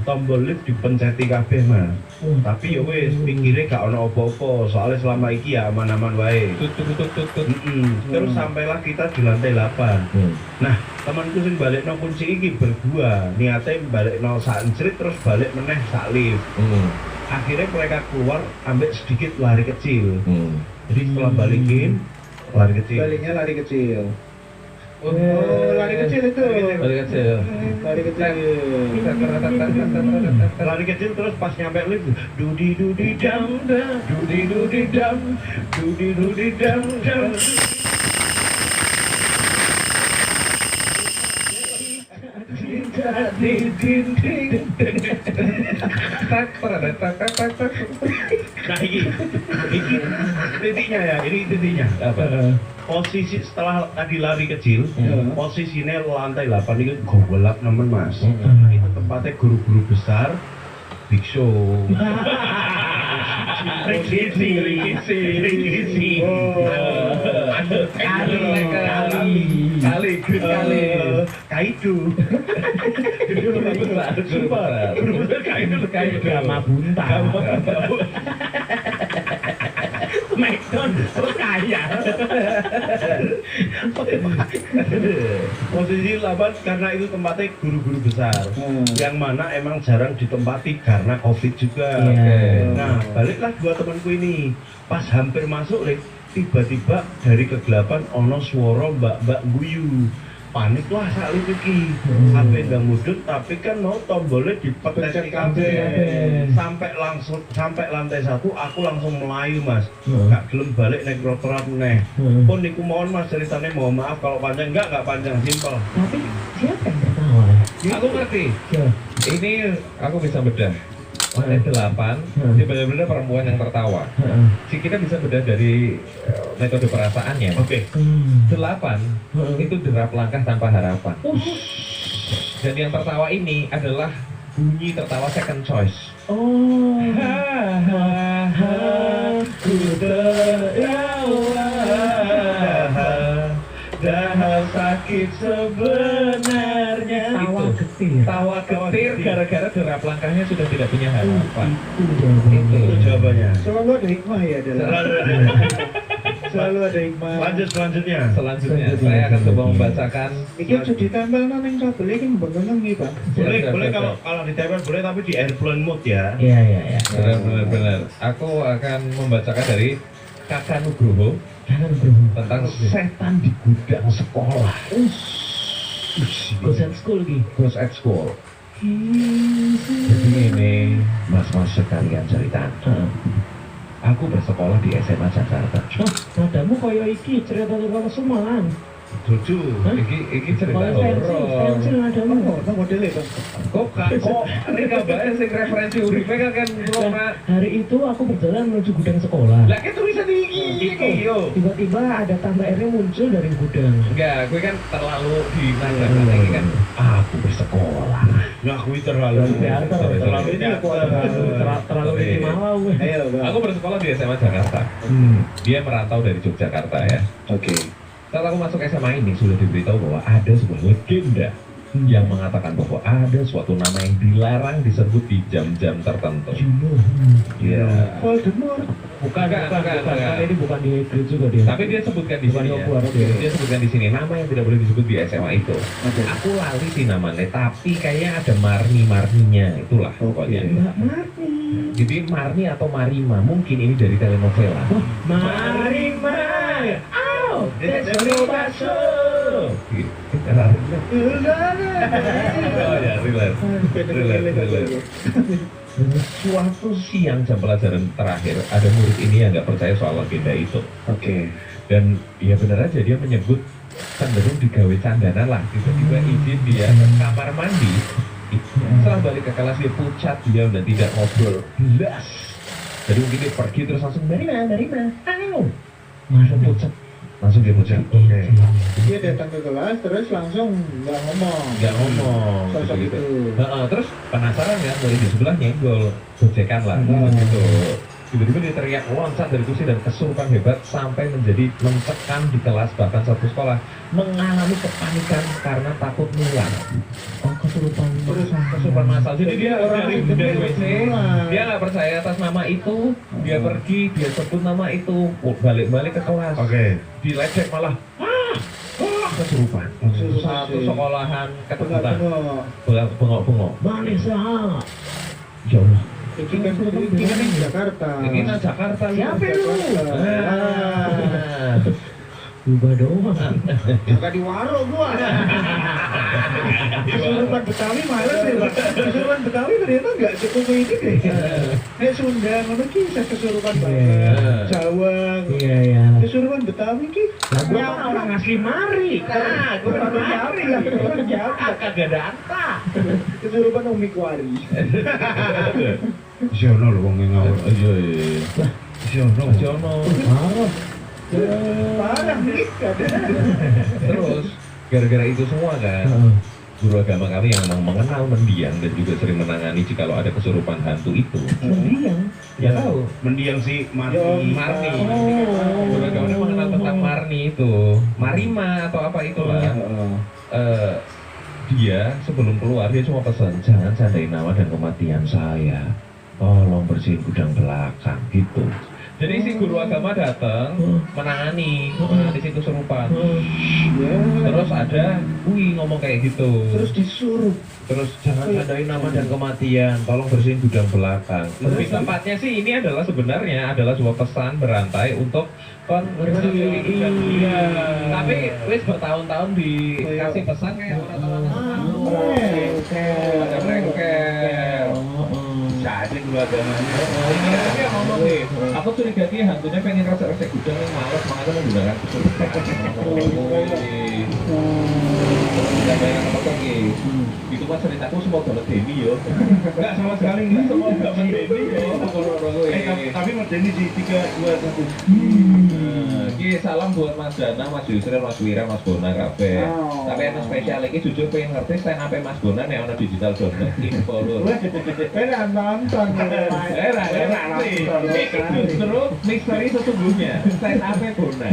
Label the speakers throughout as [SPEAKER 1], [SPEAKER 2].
[SPEAKER 1] tombol lift dipenceti kabeh Mas. Tapi ya wis pinggire gak ono apa-apa, soalnya selama iki ya aman-aman wae. Terus sampailah kita di lantai 8. Nah, temanku sing balikno kunci iki berdua, niate balikno sak encrit terus balik meneh sak lift. Akhirnya mereka keluar ambil sedikit lari kecil. Jadi setelah balikin lari kecil.
[SPEAKER 2] Baliknya lari kecil.
[SPEAKER 1] Oh,
[SPEAKER 2] lari kecil itu.
[SPEAKER 3] Lari kecil.
[SPEAKER 2] Lari kecil.
[SPEAKER 1] Lari kecil terus pas nyampe lift, dudi dudi dam dam, dudi dudi dam, dudi dudi dam dam. Di dinding. Nah ini titiknya ya, ini titiknya.
[SPEAKER 3] Apa?
[SPEAKER 1] Posisi setelah tadi lari kecil, posisinya lantai 8 itu gobelak nemen Mas. Itu tempatnya guru-guru besar, big show. Ringkisi. Kali. Kaidu. Kaidu
[SPEAKER 3] Drama bunta.
[SPEAKER 1] McDon kaya. Posisi 8 karena itu tempatnya guru-guru besar, yang mana emang jarang ditempati karena COVID juga. Nah, baliklah dua temanku ini. Pas hampir masuk lift, tiba-tiba dari kegelapan ono suara mbak-mbak guyu. Panik lah saat itu ki, sampai ndang mudut tapi kan mau tombolnya dipetet kabeh. Sampai lantai 1 aku langsung melayu Mas, gak gelem balik naik rotoran neh. Pun niku mohon Mas ceritanya, mohon maaf kalau panjang, enggak panjang, simpel.
[SPEAKER 3] Tapi siapa yang tertawa?
[SPEAKER 4] Aku ngerti. Ini aku bisa bedah. Lantai 8, dia benar-benar perempuan yang tertawa. Si kita bisa bedah dari metode perasaannya.
[SPEAKER 1] Oke.
[SPEAKER 4] 8 itu derap langkah tanpa harapan. Dan yang tertawa ini adalah bunyi tertawa second choice.
[SPEAKER 3] Oh.
[SPEAKER 1] Ku tertawa, dah sakit sebenarnya.
[SPEAKER 3] Tawa getir.
[SPEAKER 4] Gara-gara derap langkahnya sudah tidak punya harapan.
[SPEAKER 1] Itu jawabannya.
[SPEAKER 2] Selalu ada hikmah ya dalam. Selalu ada hikmah.
[SPEAKER 1] Lanjut selanjutnya.
[SPEAKER 4] Selanjutnya saya akan coba membacakan.
[SPEAKER 2] Iki sudah ditempel nang kabel iki mbengeng iki, Pak.
[SPEAKER 1] Boleh kalau ditempel boleh, tapi di airplane mode ya.
[SPEAKER 3] Iya.
[SPEAKER 4] Benar. Aku akan membacakan dari Kakak Nugroho tentang setan di gudang sekolah.
[SPEAKER 3] Ghost at school lagi.
[SPEAKER 4] Ghost at school. Jadi ini mas-mas sekalian cerita. Aku bersekolah di SMA Jakarta.
[SPEAKER 3] Nadamu koyo iki cerita-cerita Sumalan.
[SPEAKER 4] Cucu, iki cerita horor.
[SPEAKER 3] Fancy nadamu.
[SPEAKER 2] Apa modelnya, Bang?
[SPEAKER 4] Kok ini kabarnya sing referensi uripe kan Roma.
[SPEAKER 3] Hari itu aku berjalan menuju gudang sekolah.
[SPEAKER 4] Lah ki tulisan iki yo.
[SPEAKER 3] Tiba-tiba ada tanda airnya muncul dari gudang.
[SPEAKER 4] Enggak, gue kan terlalu di mana ini kan. Aku bersekolah.
[SPEAKER 1] Nah, aku terlalu
[SPEAKER 3] Terlalu malau.
[SPEAKER 2] Ayo, Bang.
[SPEAKER 4] Aku bersekolah di SMA Jakarta. Dia merantau dari Yogyakarta ya.
[SPEAKER 2] Oke.
[SPEAKER 4] Saat aku masuk SMA ini sudah diberitahu bahwa ada sebuah legenda yang mengatakan bahwa ada suatu nama yang dilarang disebut di jam-jam tertentu. Iya.
[SPEAKER 2] Voldemort.
[SPEAKER 3] Bukan. Ini bukan di Hagrid juga dia.
[SPEAKER 4] Tapi dia sebutkan di sini ya. Dia sebutkan di sini nama yang tidak boleh disebut di SMA itu. Aku lali sih namanya, tapi kayaknya ada Marni-Marninya, itulah pokoknya.
[SPEAKER 3] Mbak Marni.
[SPEAKER 4] Jadi Marni atau Marima, mungkin ini dari telenovela.
[SPEAKER 3] Marima. Au,
[SPEAKER 4] Desero Baso. Oh ya, relate. Suatu siang jam pelajaran terakhir, ada murid ini yang nggak percaya soal legenda itu.
[SPEAKER 2] Oke.
[SPEAKER 4] Dan ya benar aja dia menyebut cenderung digawe candanan lah. Tiba-tiba izin dia ke kamar mandi. Setelah balik ke kelas dia pucat, diam dan tidak ngobrol. Belas. Jadi mungkin dia pergi terus langsung dari mana? Ayo. Langsung pucat. Langsung dia pucat. Oke.
[SPEAKER 2] Dia datang ke kelas terus langsung nggak ngomong. Sosok
[SPEAKER 4] gitu.
[SPEAKER 2] itu.
[SPEAKER 4] Terus penasaran ya, murid di sebelah nyenggol, gojekan lah gitu. Tiba-tiba dia teriak loncat dari kursi dan kesurupan hebat sampai menjadi mencekam di kelas, bahkan satu sekolah mengalami kepanikan karena takut nular.
[SPEAKER 3] Oh, kesurupan
[SPEAKER 4] Kesurupan masal. Jadi dia
[SPEAKER 2] Orang
[SPEAKER 4] dari
[SPEAKER 2] itu
[SPEAKER 4] WC,
[SPEAKER 2] nular.
[SPEAKER 4] dia nggak percaya atas nama itu, dia pergi, dia sebut nama itu, balik-balik ke kelas,
[SPEAKER 1] Oke.
[SPEAKER 4] dilecek malah. Kesurupan. Satu sekolahan ketakutan, bengok-bengok.
[SPEAKER 3] Vanessa.
[SPEAKER 4] Ya Allah.
[SPEAKER 2] Ini kan di Jakarta.
[SPEAKER 4] Ini kan Jakarta.
[SPEAKER 3] Siapa lu?
[SPEAKER 4] Ah.
[SPEAKER 3] Lupa doang.
[SPEAKER 2] Jaga di warung gua. Kesurupan Betawi malah deh, Pak. Kesurupan Betawi ternyata nggak cukup ini deh. Kayak Sunda, mana kisah kesurupan banget. Jawa.
[SPEAKER 3] Iya, iya.
[SPEAKER 2] Kesurupan Betawi ki.
[SPEAKER 3] Lah gua kan orang asli Mari.
[SPEAKER 2] Nah, gua orang Jawa lah, orang Jawa.
[SPEAKER 3] Kagak ada angka.
[SPEAKER 2] Kesurupan Umi Kuari.
[SPEAKER 1] Siono lho wong ngawur.
[SPEAKER 4] Iya, iya.
[SPEAKER 1] Siono.
[SPEAKER 4] Jono.
[SPEAKER 3] Parah.
[SPEAKER 2] Parah nih.
[SPEAKER 4] Terus gara-gara itu semua kan, guru agama kami yang memang mengenal mendiang dan juga sering menangani jikalau ada kesurupan hantu itu.
[SPEAKER 3] Mendiang.
[SPEAKER 4] Ya tahu,
[SPEAKER 1] Mendiang si Marni.
[SPEAKER 4] Marni.
[SPEAKER 3] Oh.
[SPEAKER 4] Guru agama mengenal tentang Marni itu, Marima atau apa itulah. Dia sebelum keluar dia cuma pesan jangan candain nama dan kematian saya. Tolong bersihin gudang belakang gitu. Jadi si guru agama datang menangani si kesurupan. Terus ada, ngomong kayak gitu.
[SPEAKER 2] Terus disuruh.
[SPEAKER 4] Terus jangan candain nama dan kematian, tolong bersihin gudang belakang. Lebih tepatnya sih ini adalah sebenarnya adalah sebuah pesan berantai untuk konversi. Iya. Tapi wis bertahun-tahun dikasih pesan kayak orang-orang. Ada bengkel.
[SPEAKER 1] Jadi guru agamanya.
[SPEAKER 4] Ini dia ngomong nih, aku curiga dia hantunya pengen rasa-rasa gudang yang malas makanya menggunakan kesurupan. Tidak bayang apa lagi. Itu kan ceritaku semua dapat Denny yo.
[SPEAKER 1] Enggak sama sekali enggak.
[SPEAKER 4] Semua dapat Denny yo.
[SPEAKER 1] Tapi Denny di 3, 2, 1.
[SPEAKER 4] Oke, salam buat Mas Dana, Mas Yusril, Mas Wira, Mas Bona kabeh.
[SPEAKER 2] Oh.
[SPEAKER 4] Tapi yang spesial iki jujur pengen ngerti stand up Mas Bona nek ana digital.net info lur.
[SPEAKER 2] Nonton.
[SPEAKER 4] Justru misteri sesungguhnya stand up Bona.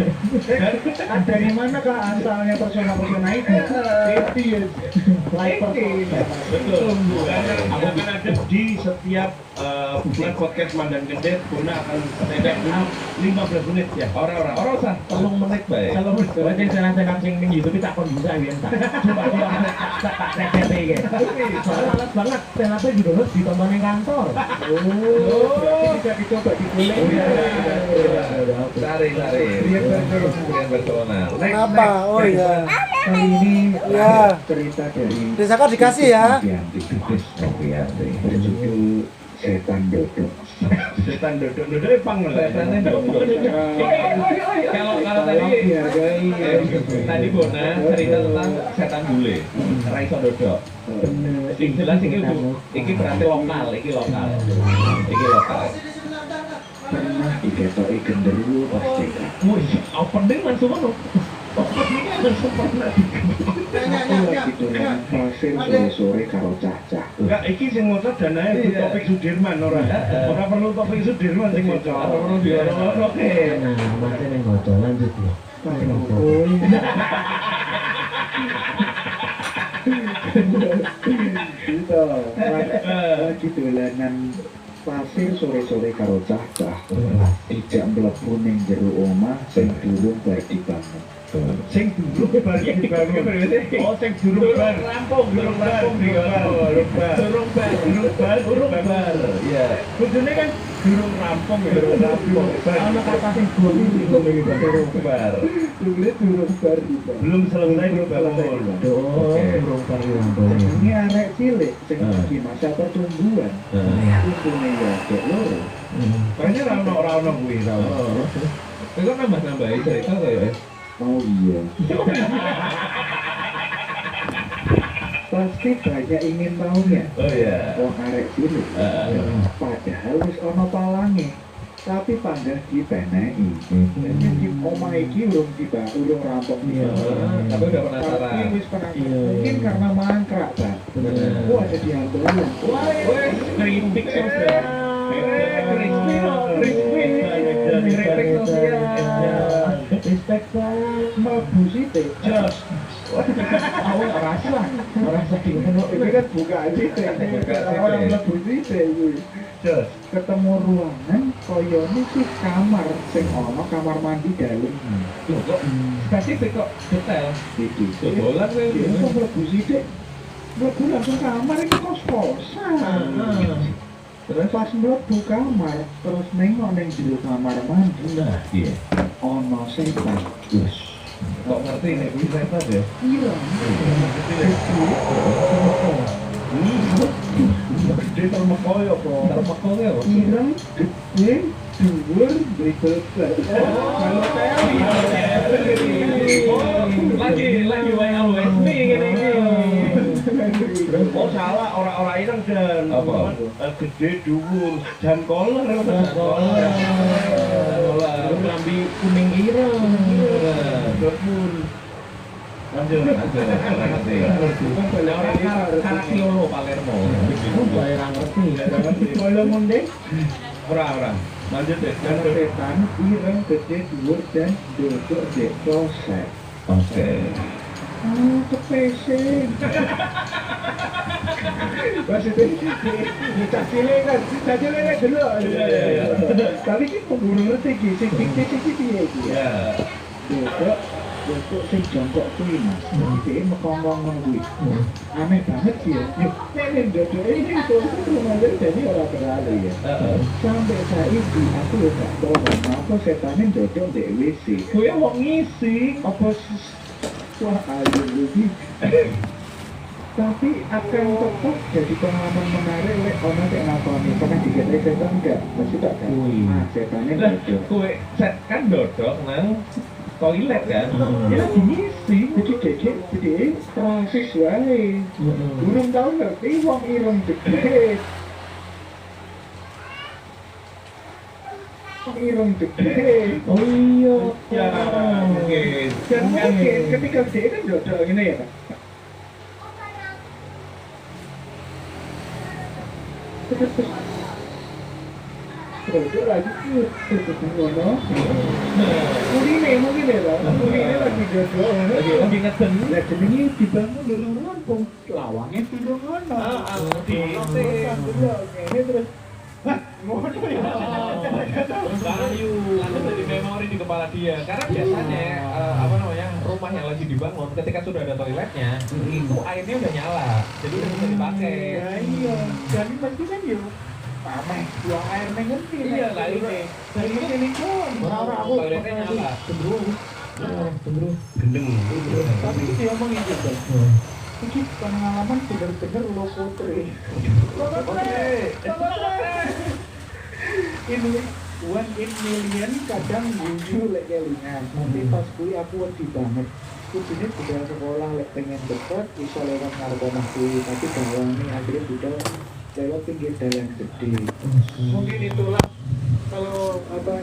[SPEAKER 2] Dari mana kah asalnya persona-persona itu? Itu ya. Like persona.
[SPEAKER 4] Betul.
[SPEAKER 1] Aku akan ada di setiap bulan podcast Mandan Gede. Bona akan tedek dulu 15 menit ya.
[SPEAKER 4] Orang usah 3 menit bae.
[SPEAKER 3] Kalau baca channel-channel sing ning YouTube tak kon bisa yen tak. Coba tak TTP iki. Soalnya males banget TTP di download di teman yang kantor.
[SPEAKER 2] Oh, bisa dicoba dikulik.
[SPEAKER 4] Cari. Yang personal.
[SPEAKER 5] Kenapa? Oh iya.
[SPEAKER 2] Kali ini
[SPEAKER 5] Ya.
[SPEAKER 2] cerita dari
[SPEAKER 5] Desa kok dikasih ya?
[SPEAKER 2] berjudul Setan Dodok.
[SPEAKER 1] Setan dodok pang lah.
[SPEAKER 4] Setannya dodok. Kalau tadi Bona cerita tentang setan bule, Raiso dodok. Sing jelas iki berarti lokal, iki lokal.
[SPEAKER 2] Pernah diketoki genderuwo pasti.
[SPEAKER 3] Wih, opening langsung ngono. Openingnya langsung pernah.
[SPEAKER 2] Aku lagi dolan pasir sore-sore karo cah-cah.
[SPEAKER 1] Enggak, iki sing moco danae Topik Sudirman ora. Ora perlu Topik Sudirman sing moco.
[SPEAKER 4] Perlu diorok-oroke.
[SPEAKER 3] Nah, macam yang ngocok lanjut ya.
[SPEAKER 2] Gitu. Lagi dolanan pasir sore-sore karo cah-cah. Tidak mlebu ning jero omah sing durung bar dibangun.
[SPEAKER 1] Sing durung bar dibangun. Oh, sing durung bar. Durung bar.
[SPEAKER 4] Iya.
[SPEAKER 1] Kudune kan durung rampung ya.
[SPEAKER 3] Ana kata sing durung
[SPEAKER 4] Bar.
[SPEAKER 2] Durung bar dibangun.
[SPEAKER 1] Belum selesai dibangun.
[SPEAKER 3] durung kali Lampung.
[SPEAKER 2] Ini arek cilik sing di masa pertumbuhan. Untune ya dek loro.
[SPEAKER 1] Kayaknya ora ono kuwi ra ono.
[SPEAKER 4] Itu kan nambah-nambahin cerita kok ya.
[SPEAKER 2] Oh iya. Pasti banyak ingin tahunya.
[SPEAKER 4] Oh iya.
[SPEAKER 2] Wong arek cilik. Padahal wis ono palange. Tapi panggah dipeneki. Jadi di omah iki urung rampung
[SPEAKER 3] Iya.
[SPEAKER 4] Tapi udah penasaran.
[SPEAKER 2] Tapi wis penasaran.
[SPEAKER 3] Iya.
[SPEAKER 2] Mungkin karena mangkrak, Bang.
[SPEAKER 3] Bener.
[SPEAKER 2] Wah, ada di Ambon.
[SPEAKER 4] Wes kritik sosial.
[SPEAKER 3] Respect banget.
[SPEAKER 2] Mlebu sithik.
[SPEAKER 3] Jos. Aku nggak rasa lah. Rasa gimana?
[SPEAKER 2] Ini kan bukaan sithik. Orang mlebu sithik kuwi.
[SPEAKER 1] Jos.
[SPEAKER 2] Ketemu ruangan koyone sih kamar sing ana kamar mandi dalem.
[SPEAKER 3] Kok spesifik kok detail.
[SPEAKER 2] Iki.
[SPEAKER 4] Bobolan kowe.
[SPEAKER 2] Ya kok mlebu sithik. Mlebu langsung kamar iki kos-kosan. Terus pas mlebu kamar, terus nengok ning jero kamar mandi.
[SPEAKER 4] Nah, iya.
[SPEAKER 2] Ono setan.
[SPEAKER 4] Wes. Kok ngerti nek kuwi setan ya?
[SPEAKER 2] Iya.
[SPEAKER 1] Gede sama koyo kok.
[SPEAKER 4] Terpekol ya.
[SPEAKER 2] Ireng gede dhuwur bribebet. Kalau
[SPEAKER 3] Lagi wae LWSB ngene iki.
[SPEAKER 1] Oh salah, orang-orang ireng dan
[SPEAKER 4] Apa?
[SPEAKER 1] Gede dhuwur dan kolor.
[SPEAKER 3] Lambi kuning ireng.
[SPEAKER 1] Lanjut.
[SPEAKER 3] Orang Karakiolo Palermo. Daerah ngerti.
[SPEAKER 2] kalau monde
[SPEAKER 1] Ora. Lanjut deh.
[SPEAKER 2] kalau setan ireng gede dhuwur dan duduk di kloset.
[SPEAKER 4] Oke.
[SPEAKER 2] Kepesing. Maksudnya dicacile kan, dicacile kan dulu. Tapi ki pemburu ngerti ki, sing dikte iki piye iki.
[SPEAKER 1] Ya.
[SPEAKER 2] Duduk sing jongkok kuwi Mas. Iki mekongkong kuwi. Aneh banget sih ya. Yuk, nek duduk ini tuh rumahnya jadi ora beralih ya. Sampai saiki aku ya gak tahu kenapa setane duduk di WC.
[SPEAKER 1] Kowe wong ngisi.
[SPEAKER 2] Apa wah ayo lagi. Tapi akan tetap jadi pengalaman menarik lek ono sing ngakoni. Pernah digete setan enggak? Pasti tak kan. Ah, setannya
[SPEAKER 4] Lah,
[SPEAKER 2] duduk.
[SPEAKER 4] kowe set kan dodok nang toilet kan?
[SPEAKER 2] Ya lagi ngisi, jadi proses wae. Burung tau ngerti wong ireng gede. Wong ireng gede.
[SPEAKER 3] Oh iya.
[SPEAKER 1] Ya, mungkin.
[SPEAKER 2] Dan mungkin ketika dia kan dodok gini ya Pak. Dodok lagi terus ngono. Kuline mungkin ya Pak. Kuline lagi dodok.
[SPEAKER 4] Lagi ngeden.
[SPEAKER 2] Lah jenenge dibangun lho rampung. Lawange tidur ngono. Ini terus ngono ya.
[SPEAKER 4] Bayu langsung jadi memori di kepala dia. Karena biasanya rumah yang lagi dibangun ketika sudah ada toiletnya itu airnya udah nyala, jadi udah bisa dipakai.
[SPEAKER 2] Ya iya. Jadi pasti kan yo pameh buang air ning ngendi.
[SPEAKER 4] Iya lah ini.
[SPEAKER 2] Dari sini kon.
[SPEAKER 3] Ora aku
[SPEAKER 4] Toiletnya nyala.
[SPEAKER 3] Gendruwo.
[SPEAKER 1] Gendeng.
[SPEAKER 2] Tapi dia omong iki Bang. Iki pengalaman bener-bener lo putri. Ini one in million kadang guyu lek kelingan. Tapi pas kuwi aku wedi banget. Kudune budal sekolah lek pengen dekat iso lewat ngarep omah kuwi, tapi gawane akhirnya budal lewat pinggir jalan gede. Mungkin itulah kalau apa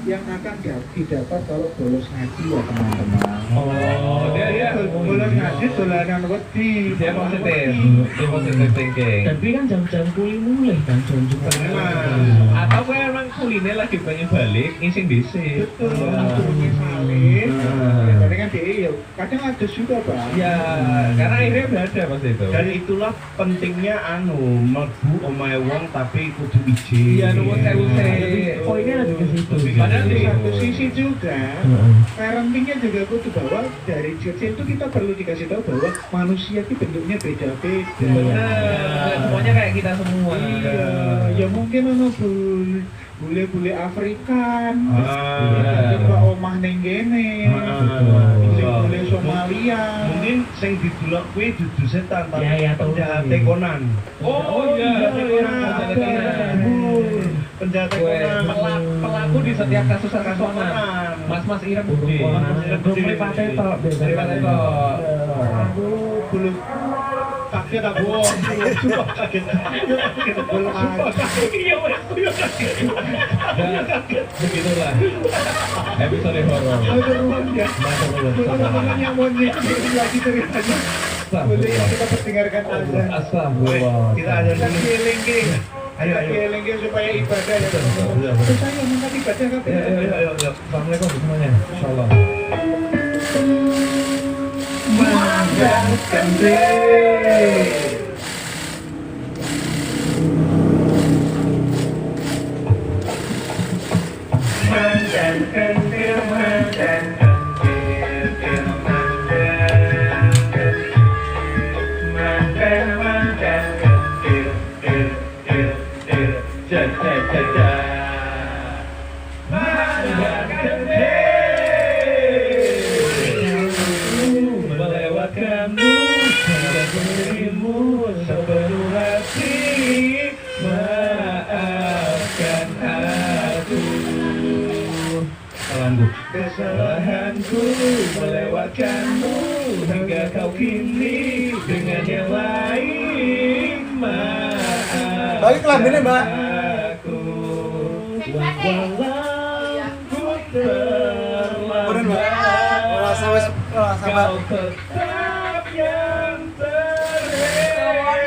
[SPEAKER 2] yang akan didapat kalau bolos ngaji ya teman-teman.
[SPEAKER 4] Oh, dia
[SPEAKER 2] bolos ngaji dolanan wedi.
[SPEAKER 4] dia positive thinking.
[SPEAKER 3] Tapi kan jam-jam kuliah mulai kan jam-jam.
[SPEAKER 4] Atau gue emang kuliner lagi pengen balik ngising dhisik.
[SPEAKER 2] Betul, langsung salin. Tapi kan dia ya kadang ada juga Pak.
[SPEAKER 4] Ya, karena akhirnya udah ada pas itu.
[SPEAKER 1] Dan itulah pentingnya mlebu omahe wong tapi kudu izin.
[SPEAKER 4] Iya, nuwun sewu sih.
[SPEAKER 3] Poinnya ada di situ.
[SPEAKER 4] Padahal
[SPEAKER 2] Di
[SPEAKER 4] di
[SPEAKER 2] satu sisi juga parentingnya juga kudu bahwa dari kecil itu kita perlu dikasih tahu bahwa manusia itu bentuknya beda-beda.
[SPEAKER 4] bener, semuanya kayak kita semua.
[SPEAKER 2] Iya, ya mungkin ono bule-bule Afrikan,
[SPEAKER 1] Ah.
[SPEAKER 2] tiba omah ning kene, bule Somalia.
[SPEAKER 1] Mungkin sing didelok kuwi dudu setan tapi
[SPEAKER 3] Ya, ya,
[SPEAKER 1] penjahat
[SPEAKER 3] tahu.
[SPEAKER 1] Conan.
[SPEAKER 4] Oh iya,
[SPEAKER 1] Penjahat
[SPEAKER 4] Gue
[SPEAKER 1] Conan.
[SPEAKER 4] pelaku di setiap kasus-kasus Conan. Mas-mas Irem gede.
[SPEAKER 3] Beli pakai tok.
[SPEAKER 4] Dari pakai tok.
[SPEAKER 1] Aduh, belum kaget aku. Sumpah kaget.
[SPEAKER 2] Belum ada.
[SPEAKER 1] Iya, wes.
[SPEAKER 4] Dan begitulah episode horor.
[SPEAKER 2] Seruan ya. Teman-teman yang mau nikmati lagi ceritanya, boleh kita perdengarkan aja.
[SPEAKER 4] Astagfirullah.
[SPEAKER 1] Kita ada
[SPEAKER 2] Kita
[SPEAKER 1] dulu.
[SPEAKER 2] keliling
[SPEAKER 1] Ayo, ayo.
[SPEAKER 2] Eling supaya ibadah ya.
[SPEAKER 1] Iya.
[SPEAKER 2] Terus saya mangkat ibadah kabeh.
[SPEAKER 1] Ayo.
[SPEAKER 4] Assalamualaikum semuanya. Insyaallah.
[SPEAKER 1] Manjang kendil. Manjang kendil, manjang kendil, manjang kendil, kendil, ja. Manjang kendil. Melewatkanmu dan dirimu sepenuh hati, maafkan aku. Kesalahanku melewatkanmu hingga kau kini dengan yang lain, maafkan
[SPEAKER 5] Balik lambene, Mbak.
[SPEAKER 1] aku. Walau ku terlambat,
[SPEAKER 5] Bener, Mbak. Sampai
[SPEAKER 1] kau tetap yang terhebat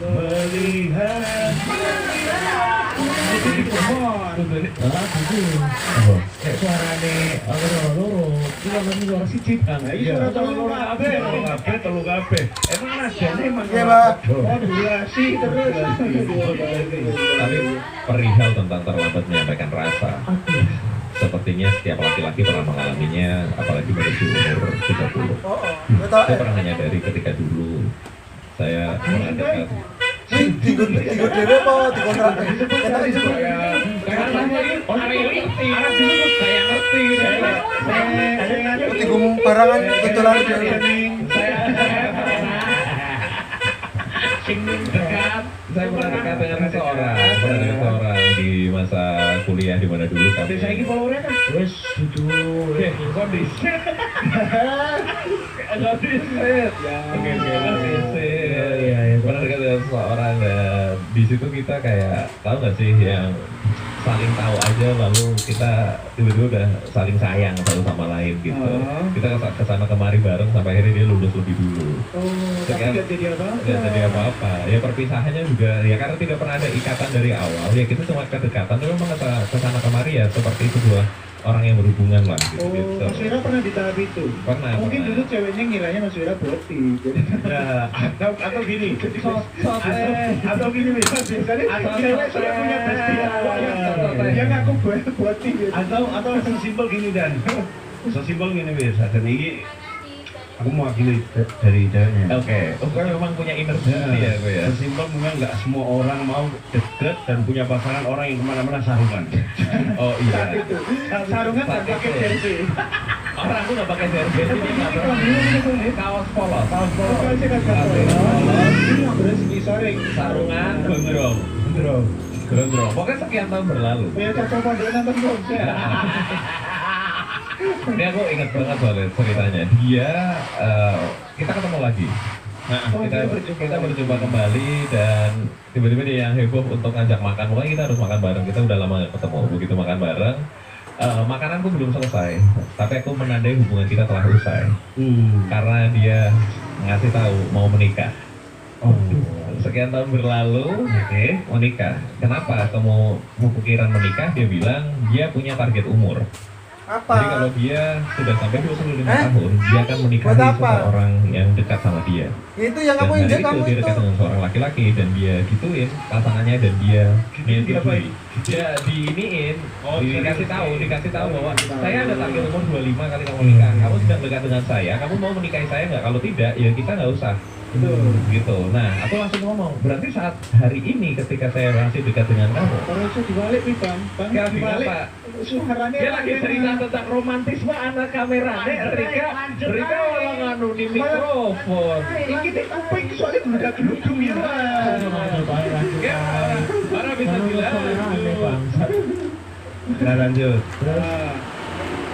[SPEAKER 1] melihat
[SPEAKER 4] Kayak suarane loro-loro, itu namanya suara siji kan.
[SPEAKER 1] iya telu kabeh emang nadane emang
[SPEAKER 5] Iya, Mbak.
[SPEAKER 1] modulasi terus
[SPEAKER 4] Tapi perihal tentang terlambat menyampaikan rasa, sepertinya setiap laki-laki pernah mengalaminya, apalagi menuju umur 30. Saya pernah menyadari ketika dulu saya mengadakan
[SPEAKER 5] Tinggal dhewe apa dikontrak? Kita disebut. Tinggung barangan kebetulan dhewe.
[SPEAKER 4] Saya pernah dekat dengan seseorang di masa kuliah di mana dulu kami.
[SPEAKER 1] saya ini followernya kan
[SPEAKER 3] Wes itu
[SPEAKER 1] kondisi
[SPEAKER 4] Pernah dekat dengan seseorang dan di situ kita kayak tahu nggak sih yang saling tahu aja lalu kita tiba-tiba udah saling sayang satu sama lain gitu. Kita kesana kemari bareng sampai akhirnya dia lulus lebih dulu.
[SPEAKER 2] Tapi nggak jadi apa-apa.
[SPEAKER 4] Nggak jadi apa-apa. Ya perpisahannya juga ya karena tidak pernah ada ikatan dari awal. Ya kita cuma kedekatan tapi memang kesana kemari ya seperti itu dua orang yang berhubungan lah gitu.
[SPEAKER 2] Mas Wira pernah di tahap itu?
[SPEAKER 4] Pernah.
[SPEAKER 2] Mungkin dulu ceweknya ngiranya Mas Wira boti. Jadi
[SPEAKER 1] ya atau gini atau gini misalnya cewek sudah punya bestia
[SPEAKER 2] dia ngaku boti gitu.
[SPEAKER 1] atau sesimpel gini dan sesimpel gini biasa dan ini aku mewakili dari ceweknya.
[SPEAKER 4] Oke, kan memang punya inner beauty ya gue ya.
[SPEAKER 1] Sesimpel memang nggak semua orang mau deket dan punya pasangan orang yang kemana-mana sarungan.
[SPEAKER 4] Oh iya.
[SPEAKER 2] Sarungan dan pakai jersey.
[SPEAKER 4] Orang aku nggak pakai jersey, dia nggak pernah. Kaos polos.
[SPEAKER 2] Pokoknya saya kagak tahu. Ini yang beresiki sore.
[SPEAKER 4] Sarungan, gondrong. Gondrong. Pokoknya sekian tahun berlalu.
[SPEAKER 2] Ya cocok pada nonton konser.
[SPEAKER 4] Ini aku ingat banget soalnya ceritanya. Dia, kita ketemu lagi. Nah, kita berjumpa kembali dan tiba-tiba dia yang heboh untuk ngajak makan. Pokoknya kita harus makan bareng. Kita udah lama gak ketemu. Begitu makan bareng, makananku belum selesai. Tapi aku menandai hubungan kita telah usai. Karena dia ngasih tahu mau menikah. Sekian tahun berlalu, mau nikah. Kenapa kamu kepikiran menikah? Dia bilang dia punya target umur.
[SPEAKER 5] Apa?
[SPEAKER 4] Jadi kalau dia sudah sampai 25 tahun, dia akan menikahi
[SPEAKER 5] Buat apa?
[SPEAKER 4] seseorang yang dekat sama dia.
[SPEAKER 5] Itu yang
[SPEAKER 4] Dan
[SPEAKER 5] kamu
[SPEAKER 4] hari
[SPEAKER 5] injek
[SPEAKER 4] itu
[SPEAKER 5] kamu
[SPEAKER 4] dia
[SPEAKER 5] itu.
[SPEAKER 4] dekat dengan seorang laki-laki dan dia gituin pasangannya dan dia diri. Dia diiniin, dikasih tahu bahwa saya ada target umur 25 kali kamu nikah. Kamu sedang dekat dengan saya, kamu mau menikahi saya nggak? Kalau tidak, ya kita nggak usah. Gitu. Nah, aku langsung ngomong, berarti saat hari ini ketika saya masih dekat dengan kamu,
[SPEAKER 2] Kalau saya dibalik nih bang,
[SPEAKER 4] Ya,
[SPEAKER 2] dibalik.
[SPEAKER 4] kenapa?
[SPEAKER 2] Suaranya
[SPEAKER 4] dia lagi cerita tentang romantisme anak kamera. Rika malah nganu di mikrofon.
[SPEAKER 2] Ini di kuping soalnya udah geludung ya lah.
[SPEAKER 4] Ya, mana bisa bilang?
[SPEAKER 1] Nah lanjut.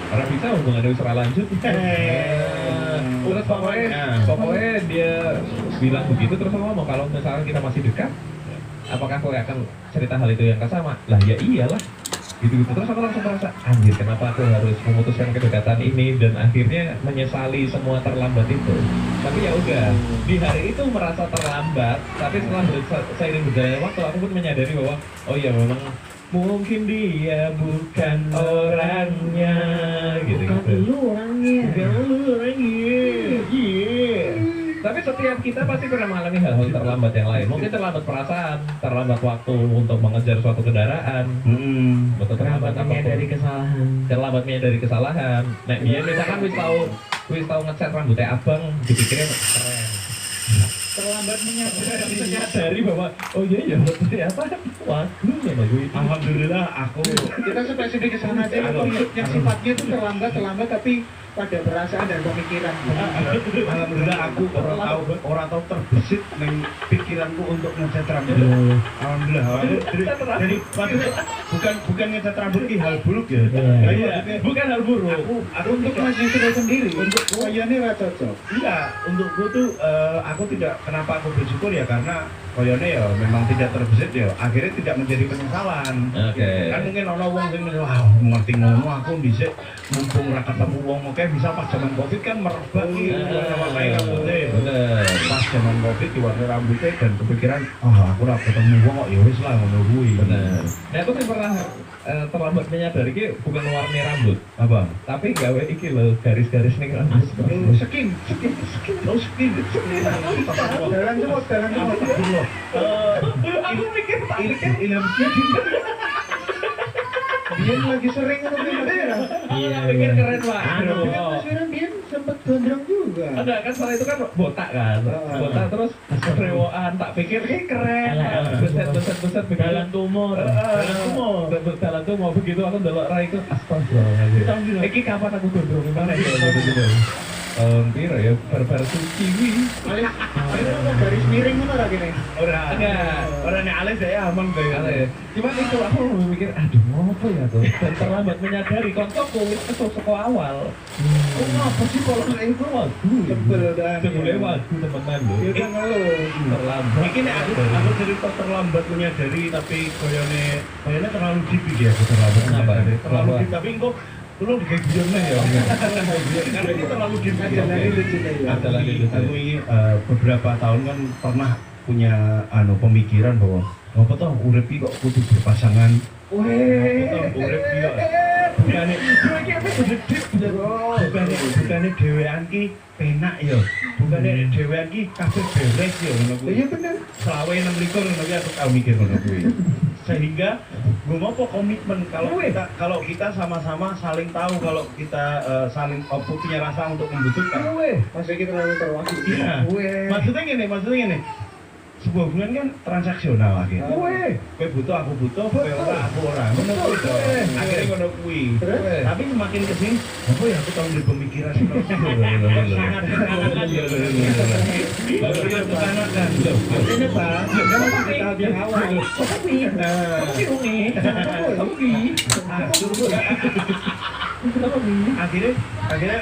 [SPEAKER 4] Karena bisa hubungan dari serah lanjut. Terus pokoknya dia bilang begitu terus aku ngomong kalau misalkan kita masih dekat, apakah kau akan cerita hal itu yang sama? Lah ya iyalah. gitu-gitu. Terus aku langsung merasa, anjir kenapa aku harus memutuskan kedekatan ini, dan akhirnya menyesali semua terlambat itu. Tapi ya udah, di hari itu merasa terlambat, tapi setelah seiring berjalannya waktu aku pun menyadari bahwa oh ya memang mungkin dia bukan orangnya gitu.
[SPEAKER 3] Bukan lu orangnya.
[SPEAKER 4] Tapi setiap kita pasti pernah mengalami hal-hal terlambat yang lain. Mungkin terlambat perasaan, terlambat waktu untuk mengejar suatu kendaraan. Betul, terlambat
[SPEAKER 3] menyadari
[SPEAKER 4] apapun.
[SPEAKER 3] kesalahan.
[SPEAKER 4] Terlambat menyadari kesalahan. Nah, dia misalkan wis tahu ngecat rambutnya abang, dipikirnya keren.
[SPEAKER 2] Terlambat
[SPEAKER 4] Menyadari bahwa oh iya ya ternyata waduh ya gue.
[SPEAKER 1] Alhamdulillah aku
[SPEAKER 2] kita spesifik ke sana aja yang sifatnya itu terlambat tapi pada perasaan dan pemikiran.
[SPEAKER 1] Alhamdulillah aku orang tahu terbesit neng pikiranku untuk ngecat rambut. Alhamdulillah. Jadi maksudnya bukan ngecat rambut ini hal buruk ya.
[SPEAKER 4] Iya, bukan hal buruk.
[SPEAKER 1] Aku
[SPEAKER 2] Untuk
[SPEAKER 1] tidak
[SPEAKER 2] Mas Yusuf sendiri, untuk koyone ra cocok.
[SPEAKER 1] Iya, untukku tuh aku tidak, kenapa aku bersyukur ya karena koyone ya memang tidak terbesit ya, akhirnya tidak menjadi penyesalan.
[SPEAKER 4] Oke.
[SPEAKER 1] Kan mungkin orang wong sing wah ngerti ngono aku dhisik mumpung ra ketemu wong oke bisa pas zaman Covid kan merebak iki warna-warnai rambutnya.
[SPEAKER 4] Bener.
[SPEAKER 1] Pas zaman Covid diwarnai rambutnya dan kepikiran aku ra ketemu wong kok ya wis lah ngono kuwi.
[SPEAKER 4] Bener. Nah, aku sih pernah terlambat menyadari ki bukan warna rambut,
[SPEAKER 1] Apa?
[SPEAKER 4] tapi gawe iki lho garis-garis ning rambut.
[SPEAKER 2] Skin.
[SPEAKER 1] Oh, skin.
[SPEAKER 2] Dalam semut.
[SPEAKER 1] Aku mikir ilham skin.
[SPEAKER 2] Dia lagi sering ngono
[SPEAKER 4] Iya, pikir keren Pak.
[SPEAKER 2] Mas Firman dia sempat gondrong juga.
[SPEAKER 4] Ada kan setelah itu kan botak kan, botak terus rewokan, tak pikir keren, beset
[SPEAKER 3] Jalan tumor.
[SPEAKER 4] jalan tuh mau begitu aku ndelok ra iku astagfirullah. Iki kapan aku gondrong mana ya gitu. Piro ya barbar suci wi.
[SPEAKER 2] Ayo garis miring ngono ra kene.
[SPEAKER 1] Orang nek alis saya aman kayak.
[SPEAKER 4] Cuman itu aku mikir aduh ngopo ya tuh, dan terlambat menyadari koncoku wis kesel saka awal. Oh ngapa sih kalau itu waduh
[SPEAKER 2] Jebel dan.
[SPEAKER 4] jebule waduh teman-teman lho.
[SPEAKER 2] Dia kan ngeluh.
[SPEAKER 4] Terlambat.
[SPEAKER 1] Iki nek aku cerita terlambat menyadari tapi koyone terlalu deep iki ya terlambat
[SPEAKER 4] Kenapa?
[SPEAKER 1] menyadari. Terlalu
[SPEAKER 4] Kenapa?
[SPEAKER 1] deep tapi engko tolong digegirne ya. Karena ini terlalu deep.
[SPEAKER 2] Jadi lucu deh ya.
[SPEAKER 4] Adalah
[SPEAKER 1] Jadi,
[SPEAKER 4] itu.
[SPEAKER 1] aku ini beberapa tahun kan pernah punya pemikiran bahwa apa toh urip iki kok kudu berpasangan. Urip iki kok bukannya dhewean ki penak ya. Bukannya dhewean ki kabeh beres ya ngono kuwi.
[SPEAKER 2] Iya bener.
[SPEAKER 1] Selawe 6 likur ngono kuwi aku tau mikir ngono kuwi. Sehingga gue mau komitmen kalau kita sama-sama saling tahu kalau kita saling punya rasa untuk membutuhkan.
[SPEAKER 2] Masih kita terlalu terwakili.
[SPEAKER 1] Iya. Maksudnya gini. Sebuah hubungan kan transaksional akhirnya. Kowe butuh, aku butuh, kowe ora, aku ora. Ngono kuwi to. Akhirnya ngono kuwi. Tapi semakin kesini, apa ya aku tahu di pemikiran sangat kekanakan ya. Kekanakan.
[SPEAKER 2] Ini Pak, kita masih di tahap yang awal.
[SPEAKER 1] Akhirnya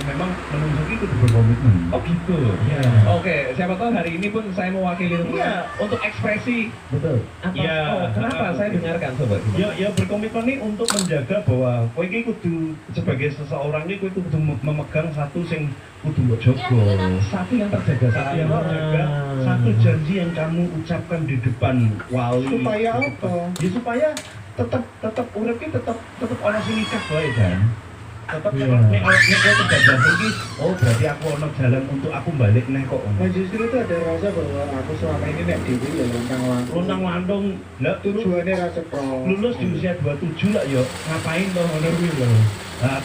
[SPEAKER 1] memang menunjuk itu berkomitmen.
[SPEAKER 4] Oh gitu.
[SPEAKER 1] Iya.
[SPEAKER 4] Oke, siapa tahu hari ini pun saya mewakili untuk ekspresi.
[SPEAKER 3] Betul.
[SPEAKER 4] Apa?
[SPEAKER 1] Iya.
[SPEAKER 4] Oh, kenapa saya dengarkan sobat?
[SPEAKER 1] Ya berkomitmen nih untuk menjaga bahwa kowe iki kudu sebagai seseorang iki kowe kudu memegang satu sing kudu mbok jaga.
[SPEAKER 4] Satu yang terjaga,
[SPEAKER 1] Satu yang terjaga, satu janji yang kamu ucapkan di depan wali.
[SPEAKER 2] Supaya apa?
[SPEAKER 1] Ya supaya tetap urip ki tetap ana sing nikah wae kan. Tetap nek kowe kegagalan iki, oh berarti aku ono jalan untuk aku balik neh kok.
[SPEAKER 2] Nah justru itu ada rasa bahwa aku selama ini nek dewi ya
[SPEAKER 1] Lontang lantung, lah
[SPEAKER 2] tujuannya rasa pro.
[SPEAKER 1] lulus di usia 27 lah yo ngapain toh ngono kuwi lho.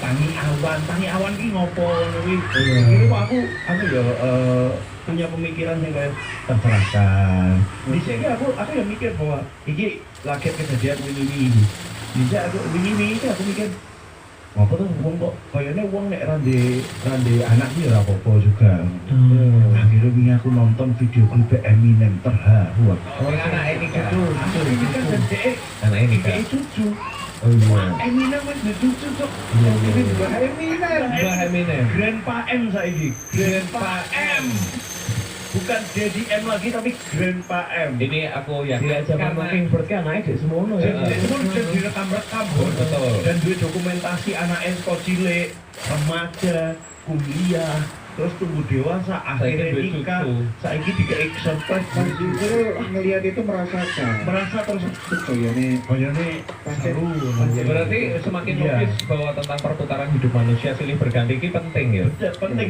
[SPEAKER 1] Tangi awan ki ngopo ngono kuwi. Iki kok aku ya punya pemikiran yang kayak tercerahkan. Di sini aku ya mikir bahwa iki lagi kejadian ini. Bisa aku ini aku mikir apa tuh wong kok kayaknya wong nek rande anak iki ora apa-apa juga. Akhirnya wingi aku nonton video klip Eminem terharu.
[SPEAKER 4] Anak ini kan.
[SPEAKER 1] Anak ini kan cucu.
[SPEAKER 4] Oh iya.
[SPEAKER 1] Eminem wis cucu cok.
[SPEAKER 2] Ini juga Eminem.
[SPEAKER 4] Mbah Eminem.
[SPEAKER 1] Grandpa M saiki.
[SPEAKER 4] Grandpa M.
[SPEAKER 1] bukan Daddy M lagi tapi Grandpa M.
[SPEAKER 4] Ini aku yakin
[SPEAKER 3] Dia zaman King Bird kan anaknya dek semono ya.
[SPEAKER 1] Dan itu pun udah direkam-rekam, Bos.
[SPEAKER 4] Betul.
[SPEAKER 1] Dan duit dokumentasi anak Ensko cilik, remaja, kuliah, terus tumbuh dewasa, akhirnya
[SPEAKER 4] duwe
[SPEAKER 1] nikah,
[SPEAKER 4] cucu.
[SPEAKER 1] saiki dikasih surprise,
[SPEAKER 2] Mas justru ngelihat itu merasakan.
[SPEAKER 1] merasa terus
[SPEAKER 2] Oh ya nih,
[SPEAKER 1] kayaknya seru.
[SPEAKER 4] Berarti semakin
[SPEAKER 1] Iya.
[SPEAKER 4] logis bahwa tentang perputaran hidup manusia silih berganti ini penting ya.
[SPEAKER 1] Betul, penting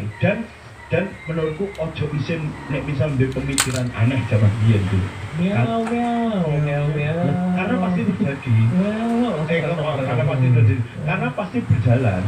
[SPEAKER 1] dan menurutku ojo isin nek misal duwe pemikiran aneh zaman biyen tuh.
[SPEAKER 3] Miau miau miau miau.
[SPEAKER 1] Karena pasti terjadi.
[SPEAKER 3] Miau.
[SPEAKER 1] Karena pasti terjadi. Karena pasti berjalan.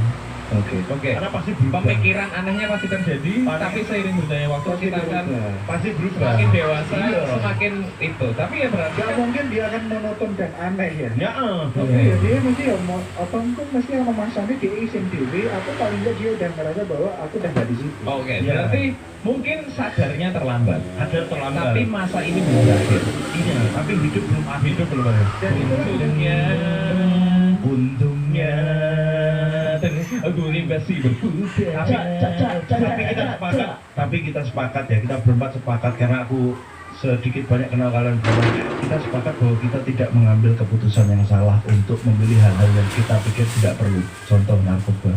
[SPEAKER 2] oke.
[SPEAKER 4] Oke.
[SPEAKER 1] Karena pasti berubah.
[SPEAKER 4] Pemikiran anehnya pasti terjadi,
[SPEAKER 1] Pasti.
[SPEAKER 4] tapi seiring berjalannya waktu
[SPEAKER 2] Pasti
[SPEAKER 4] kita akan
[SPEAKER 2] berubah.
[SPEAKER 1] Pasti berubah.
[SPEAKER 4] semakin dewasa,
[SPEAKER 1] Iya.
[SPEAKER 4] semakin itu. Tapi ya berarti
[SPEAKER 2] Gak mungkin dia akan monoton dan aneh ya.
[SPEAKER 1] Ya,
[SPEAKER 2] Oke, ya dia mesti ya mau apa pun mesti yang memasangnya dia isin dewi. Aku paling nggak dia udah merasa bahwa aku udah nggak di situ.
[SPEAKER 4] Oke,
[SPEAKER 1] Iya.
[SPEAKER 4] berarti mungkin sadarnya terlambat.
[SPEAKER 1] ada terlambat.
[SPEAKER 4] Tapi masa ini belum berakhir.
[SPEAKER 1] iya, tapi hidup belum akhir. Hidup belum akhir.
[SPEAKER 2] Dan itu
[SPEAKER 4] Untungnya,
[SPEAKER 1] Untungnya.
[SPEAKER 4] aku ini masih berkuda.
[SPEAKER 1] Tapi kita sepakat ya, kita berempat sepakat karena aku sedikit banyak kenal kalian berdua. Kita sepakat bahwa kita tidak mengambil keputusan yang salah untuk memilih hal-hal yang kita pikir tidak perlu. Contoh narkoba.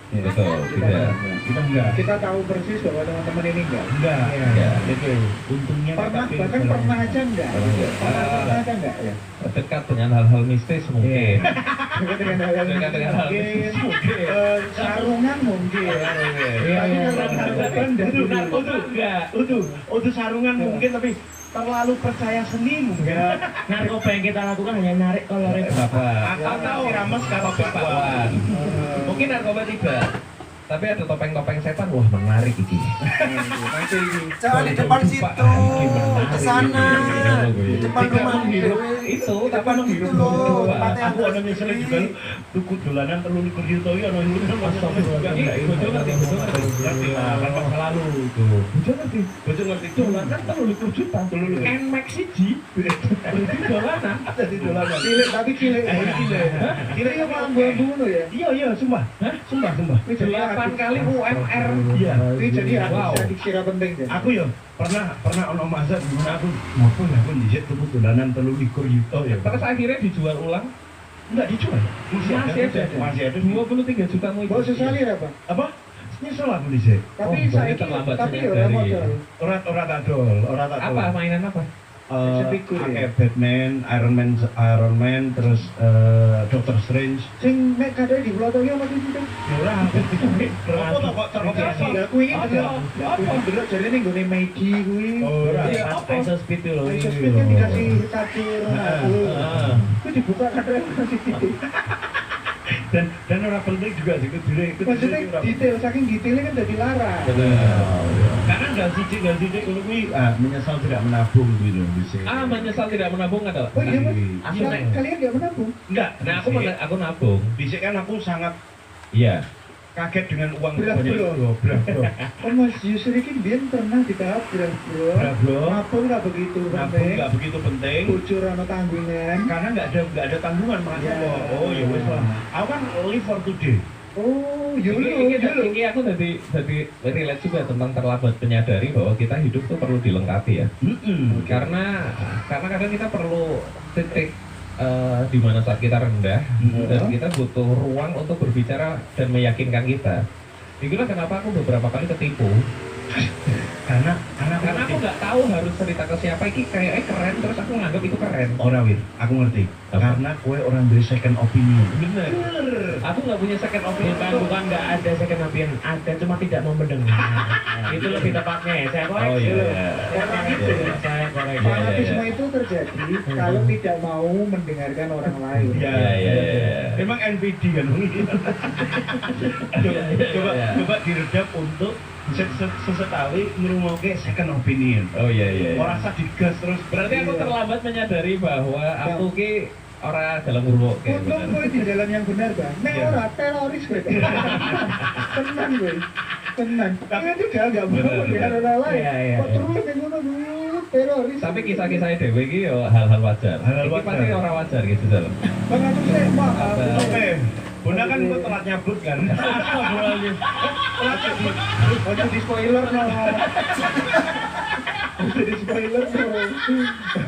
[SPEAKER 2] Ya.
[SPEAKER 4] Betul, tidak.
[SPEAKER 1] Kita enggak.
[SPEAKER 2] Kita tahu persis bahwa teman-teman ini enggak.
[SPEAKER 1] Enggak.
[SPEAKER 2] Iya.
[SPEAKER 1] Itu untungnya
[SPEAKER 2] Pernah
[SPEAKER 1] kita
[SPEAKER 2] bahkan
[SPEAKER 1] pilih
[SPEAKER 2] pernah
[SPEAKER 1] jalan.
[SPEAKER 2] aja enggak?
[SPEAKER 4] Pernah.
[SPEAKER 2] Pernah aja enggak ya?
[SPEAKER 4] Dekat dengan hal-hal mistis mungkin.
[SPEAKER 2] Dekat dengan hal
[SPEAKER 4] Dekat dengan hal
[SPEAKER 2] mungkin,
[SPEAKER 4] mungkin.
[SPEAKER 2] sarungan mungkin.
[SPEAKER 3] Iya,
[SPEAKER 2] Tapi
[SPEAKER 3] iya,
[SPEAKER 2] kalau
[SPEAKER 3] iya.
[SPEAKER 2] narkoba enggak
[SPEAKER 1] Itu
[SPEAKER 2] dulu.
[SPEAKER 1] narkoba enggak. Untuk sarungan mungkin tapi terlalu percaya seni mungkin.
[SPEAKER 3] Narkoba yang kita lakukan hanya narik kolornya
[SPEAKER 4] Bapak.
[SPEAKER 1] Atau ramas kalau
[SPEAKER 4] Topeng bakwan. Mungkin narkoba tidak. Tapi ada topeng-topeng setan, wah menarik ini.
[SPEAKER 2] Nanti
[SPEAKER 5] Jangan di depan situ, ke sana, di depan rumah
[SPEAKER 4] itu, tapi
[SPEAKER 5] depan
[SPEAKER 4] menghirup
[SPEAKER 5] itu loh,
[SPEAKER 4] Pak.
[SPEAKER 5] tempatnya
[SPEAKER 1] Aku ada misalnya juga tuku dolanan telu likur yuto ya ono ini
[SPEAKER 4] Ini bojo ngerti, bojo ngerti.
[SPEAKER 1] Ngerti lah, kan masa lalu itu.
[SPEAKER 4] Bojo ngerti.
[SPEAKER 1] Bojo ngerti
[SPEAKER 4] Dolanan 30 juta.
[SPEAKER 1] Telu likur.
[SPEAKER 4] Nmax siji. Berarti dolanan.
[SPEAKER 1] Jadi dolanan.
[SPEAKER 2] cilik tapi cilik.
[SPEAKER 1] Cilik
[SPEAKER 2] Cilik apa ambu-ambu ngono ya?
[SPEAKER 1] Iya sumpah.
[SPEAKER 4] Hah?
[SPEAKER 1] Sumpah.
[SPEAKER 4] 8 kali UMR.
[SPEAKER 1] Iya.
[SPEAKER 2] Ini jadi
[SPEAKER 4] Wow.
[SPEAKER 2] adiksi penting ya.
[SPEAKER 1] Aku ya pernah ono masa di mana aku ngapain aku dhisik tuku dolanan telu likur yuto ya.
[SPEAKER 4] Terus akhirnya dijual ulang.
[SPEAKER 1] enggak dijual.
[SPEAKER 4] Masih ada.
[SPEAKER 1] Masih ada.
[SPEAKER 4] 23 juta mau
[SPEAKER 2] Bawa sesali apa?
[SPEAKER 1] Apa? Nyesel aku dhisik.
[SPEAKER 2] Tapi
[SPEAKER 4] Oh, berarti
[SPEAKER 2] saya
[SPEAKER 4] terlambat
[SPEAKER 2] tapi ya
[SPEAKER 4] menyadari.
[SPEAKER 2] modal.
[SPEAKER 1] Ora tadol.
[SPEAKER 4] Apa mainan apa?
[SPEAKER 2] Figur ya?
[SPEAKER 1] Kayak Batman, Iron Man, terus Doctor Strange.
[SPEAKER 2] Sing nek kadang di Pulau Toyo masih itu.
[SPEAKER 1] Ya ora. Apa to kok terkoperasi?
[SPEAKER 2] Ya kuwi
[SPEAKER 4] Apa?
[SPEAKER 2] apa? Delok jarene nggone Meiji kuwi.
[SPEAKER 1] Oh, ora.
[SPEAKER 2] Iya,
[SPEAKER 3] apa iso speed itu loh
[SPEAKER 2] Iso speed kan dikasih kacir aku.
[SPEAKER 4] Ah.
[SPEAKER 2] Itu dibuka kadang masih titik.
[SPEAKER 1] Dan orang penting juga sih kudune
[SPEAKER 2] Maksudnya detail saking detailnya kan jadi larang.
[SPEAKER 1] karena nggak sidik kalau kuwi menyesal tidak menabung gitu bisa.
[SPEAKER 4] Menyesal tidak menabung adalah.
[SPEAKER 2] Oh iya mas,
[SPEAKER 4] Aku
[SPEAKER 2] Kal- kalian nggak menabung?
[SPEAKER 1] Enggak.
[SPEAKER 4] Nah, aku nabung.
[SPEAKER 1] Bisa kan aku sangat
[SPEAKER 4] Iya.
[SPEAKER 1] kaget dengan uang
[SPEAKER 2] Berat,
[SPEAKER 1] banyak
[SPEAKER 2] bro.
[SPEAKER 1] itu. Berat, bro.
[SPEAKER 2] Oh mas Yusri ini dia pernah di tahap berat bro.
[SPEAKER 1] Berat, bro.
[SPEAKER 2] Nabung nggak begitu
[SPEAKER 1] Nabung
[SPEAKER 2] penting.
[SPEAKER 1] nggak begitu penting.
[SPEAKER 2] Bocor sama tanggungan.
[SPEAKER 1] Karena nggak ada tanggungan makanya.
[SPEAKER 2] Ya.
[SPEAKER 1] Oh ya wes lah. Aku kan live for today.
[SPEAKER 2] Oh
[SPEAKER 4] Ini
[SPEAKER 2] yolo.
[SPEAKER 4] aku jadi relate juga tentang terlambat menyadari bahwa kita hidup tuh perlu dilengkapi ya. Karena kadang kita perlu titik di mana saat kita rendah dan kita butuh ruang untuk berbicara dan meyakinkan kita. Itulah kenapa aku beberapa kali ketipu.
[SPEAKER 1] Karena
[SPEAKER 4] Karena aku nggak tahu harus cerita ke siapa. Ini kayaknya keren terus aku nganggap itu keren.
[SPEAKER 1] orang wir, aku ngerti.
[SPEAKER 4] Apa?
[SPEAKER 1] Karena kue orang dari second opinion.
[SPEAKER 4] Bener. Aku nggak punya second opinion.
[SPEAKER 3] bukan nggak ada second opinion, ada cuma tidak mau mendengar. Itu lebih tepatnya ya, saya koreksi
[SPEAKER 4] Oh, iya,
[SPEAKER 3] dulu.
[SPEAKER 4] iya.
[SPEAKER 2] Karena
[SPEAKER 3] Itu
[SPEAKER 2] itu
[SPEAKER 3] ya, saya koreksi.
[SPEAKER 4] Iya,
[SPEAKER 2] fanatisme itu terjadi kalau tidak mau mendengarkan orang lain.
[SPEAKER 1] Iya,
[SPEAKER 4] Iya.
[SPEAKER 1] Memang NPD kan. Coba diredam untuk sesekali ngrungokke second opinion.
[SPEAKER 4] Oh iya.
[SPEAKER 1] Ora usah digas terus.
[SPEAKER 4] Berarti aku terlambat menyadari bahwa aku ki orang dalam urut kayak
[SPEAKER 2] Untung gue di jalan yang benar bang. Nek
[SPEAKER 1] Iya.
[SPEAKER 2] ora teroris gue. Tenang gue. Tenang. Tapi itu nggak mau
[SPEAKER 4] Benar,
[SPEAKER 2] dengan
[SPEAKER 4] benar.
[SPEAKER 2] orang lain.
[SPEAKER 3] Iya, iya,
[SPEAKER 2] Kok
[SPEAKER 3] iya.
[SPEAKER 2] terus yang ngono dulu teroris.
[SPEAKER 4] Tapi kisah-kisah dewe iki yo hal-hal wajar.
[SPEAKER 1] Hal-hal
[SPEAKER 4] Iki
[SPEAKER 1] wajar.
[SPEAKER 4] pasti orang wajar gitu dalam.
[SPEAKER 2] Bang aku sih maaf.
[SPEAKER 4] Apa?
[SPEAKER 1] Oke. Bunda kan gue telat nyabut kan.
[SPEAKER 2] Ojo di spoiler no. jadi spoiler bro.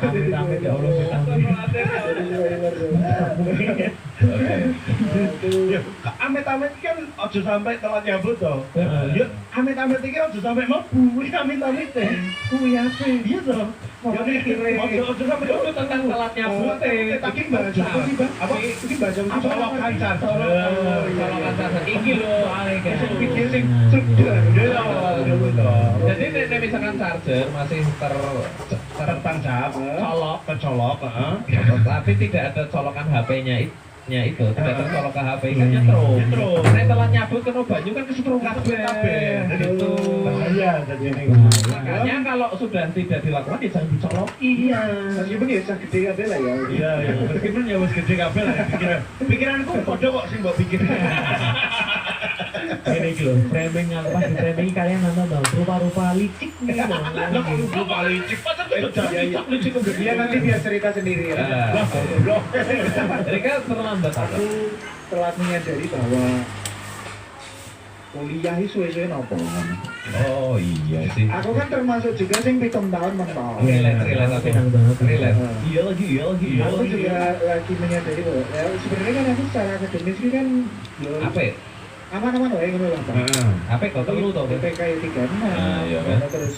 [SPEAKER 3] Amit-amit ya Allah, amit-amit.
[SPEAKER 2] Jadi spoiler bro.
[SPEAKER 4] Oke.
[SPEAKER 1] Ya, amit-amit kan ojo sampai telat nyambut toh.
[SPEAKER 3] Heeh.
[SPEAKER 1] Ya, amit-amit iki ojo sampai mlebu, iki amit-amit teh.
[SPEAKER 2] Kuwi apa?
[SPEAKER 1] Iya toh.
[SPEAKER 2] Mau
[SPEAKER 1] Ya
[SPEAKER 2] mikire.
[SPEAKER 1] ojo sampai
[SPEAKER 3] Itu tentang telat nyambut
[SPEAKER 1] tapi baca apa iki baca colokan charger.
[SPEAKER 3] Colokan charger. Iki lho, soalnya kayak
[SPEAKER 1] Sing pikir sing cedek.
[SPEAKER 4] Jadi nek misalkan charger masih
[SPEAKER 1] Tertancap, kecolok, heeh.
[SPEAKER 4] tapi tidak ada colokan HP-nya itu tidak tercolok ke HP kan nyetrum.
[SPEAKER 1] Nyetrum.
[SPEAKER 4] Nek telat nyabut kena banyu kan kesetrum
[SPEAKER 1] Kabeh. Jadi
[SPEAKER 4] Gitu.
[SPEAKER 1] bahaya jadi ini.
[SPEAKER 4] Makanya kalau sudah tidak dilakukan ya jangan dicoloki.
[SPEAKER 1] Iya.
[SPEAKER 2] Meskipun ya cah gede kabeh lah ya.
[SPEAKER 1] Iya, ya. Meskipun ya wis gede kabeh lah pikiranku padha kok sing mbok pikir.
[SPEAKER 3] ini iki lho, framing aku pas di framing kalian nonton dong, rupa-rupa licik nih dong.
[SPEAKER 1] Lah kok lu paling licik pacar kok licik kok
[SPEAKER 2] Dia nanti biar cerita sendiri ya.
[SPEAKER 4] Lah,
[SPEAKER 1] goblok.
[SPEAKER 4] Jadi kan terlambat apa?
[SPEAKER 2] Aku telah menyadari bahwa kuliah itu suwe-suwe nopo.
[SPEAKER 4] Oh iya sih.
[SPEAKER 2] Aku kan termasuk juga sing 7 tahun mentok.
[SPEAKER 4] Relate aku.
[SPEAKER 3] Senang banget.
[SPEAKER 4] Relate.
[SPEAKER 1] Iya lagi.
[SPEAKER 2] Aku juga lagi menyadari bahwa ya, sebenarnya kan aku secara akademis ini kan ya,
[SPEAKER 4] Apa ya?
[SPEAKER 2] aman-aman wae ngono lah Pak.
[SPEAKER 1] Heeh.
[SPEAKER 4] Apa kok telu to?
[SPEAKER 2] PPK 36.
[SPEAKER 4] Iya kan.
[SPEAKER 2] Terus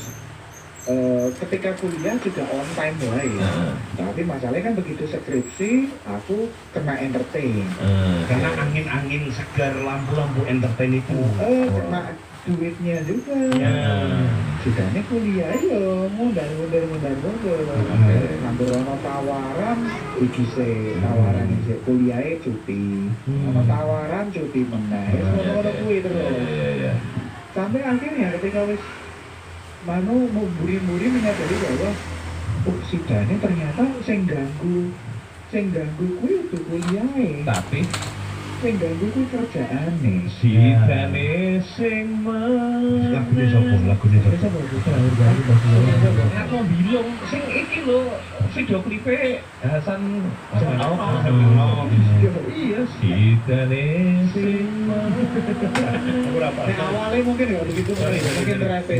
[SPEAKER 2] ketika kuliah juga on time wae.
[SPEAKER 4] Heeh.
[SPEAKER 2] Tapi masalahnya kan begitu skripsi aku kena entertain.
[SPEAKER 1] Karena angin-angin segar lampu-lampu entertain itu.
[SPEAKER 2] Kena duitnya juga.
[SPEAKER 1] Ya.
[SPEAKER 2] Sudahnya kuliah yo mundur. Hampir ono tawaran iki se tawaran iki kuliahe cuti. Ono tawaran cuti meneh. Ono kuwi terus.
[SPEAKER 4] Iya.
[SPEAKER 2] Sampai akhirnya ketika wis mau buri-buri menyadari bahwa sidane ternyata sing ganggu kuwi itu kuliahe.
[SPEAKER 4] Tapi
[SPEAKER 2] Sing ganggu kuwi kerjaane.
[SPEAKER 4] sidane sing
[SPEAKER 1] Lagunya sopo? Lagunya sopo?
[SPEAKER 2] Bisa bagus.
[SPEAKER 4] Aku bilang sing iki lho video klipe Hasan
[SPEAKER 2] Iya
[SPEAKER 4] sidane sing
[SPEAKER 1] Berapa?
[SPEAKER 2] Nek awalnya mungkin ya begitu mungkin terakhir.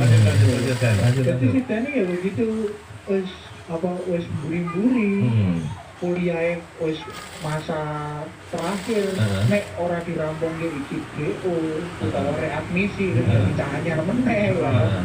[SPEAKER 2] Jadi sidane ya begitu wis buri-buri. Kuliah wis masa terakhir nek ora dirampung iki DO utawa readmisi dicahanya meneh lah.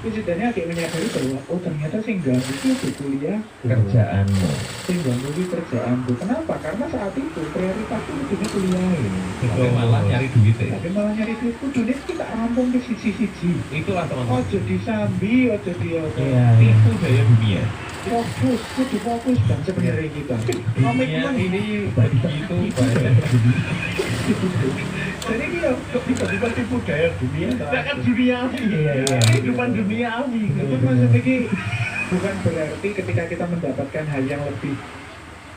[SPEAKER 2] Itu sidane agak menyadari bahwa oh ternyata sing ganggu itu kuliah
[SPEAKER 4] kerjaanmu.
[SPEAKER 2] sing ganggu itu kerjaanku. Kenapa? Karena saat itu prioritasku itu kuliah.
[SPEAKER 4] Tapi malah nyari duit ya.
[SPEAKER 2] Tapi malah nyari duitku duit kita rampung ke siji-siji.
[SPEAKER 4] Itulah teman-teman.
[SPEAKER 2] Ojo disambi, ojo
[SPEAKER 4] Tipu daya dunia.
[SPEAKER 2] kudu fokus dan sebenarnya kita.
[SPEAKER 4] Dunia
[SPEAKER 2] Komitmen
[SPEAKER 4] ini begitu banyak.
[SPEAKER 1] Jadi dia kok tiba-tiba tipu daya dunia. Kan duniawi.
[SPEAKER 3] Iya.
[SPEAKER 1] Kehidupan duniawi.
[SPEAKER 2] itu maksudnya ki bukan berarti ketika kita mendapatkan hal yang lebih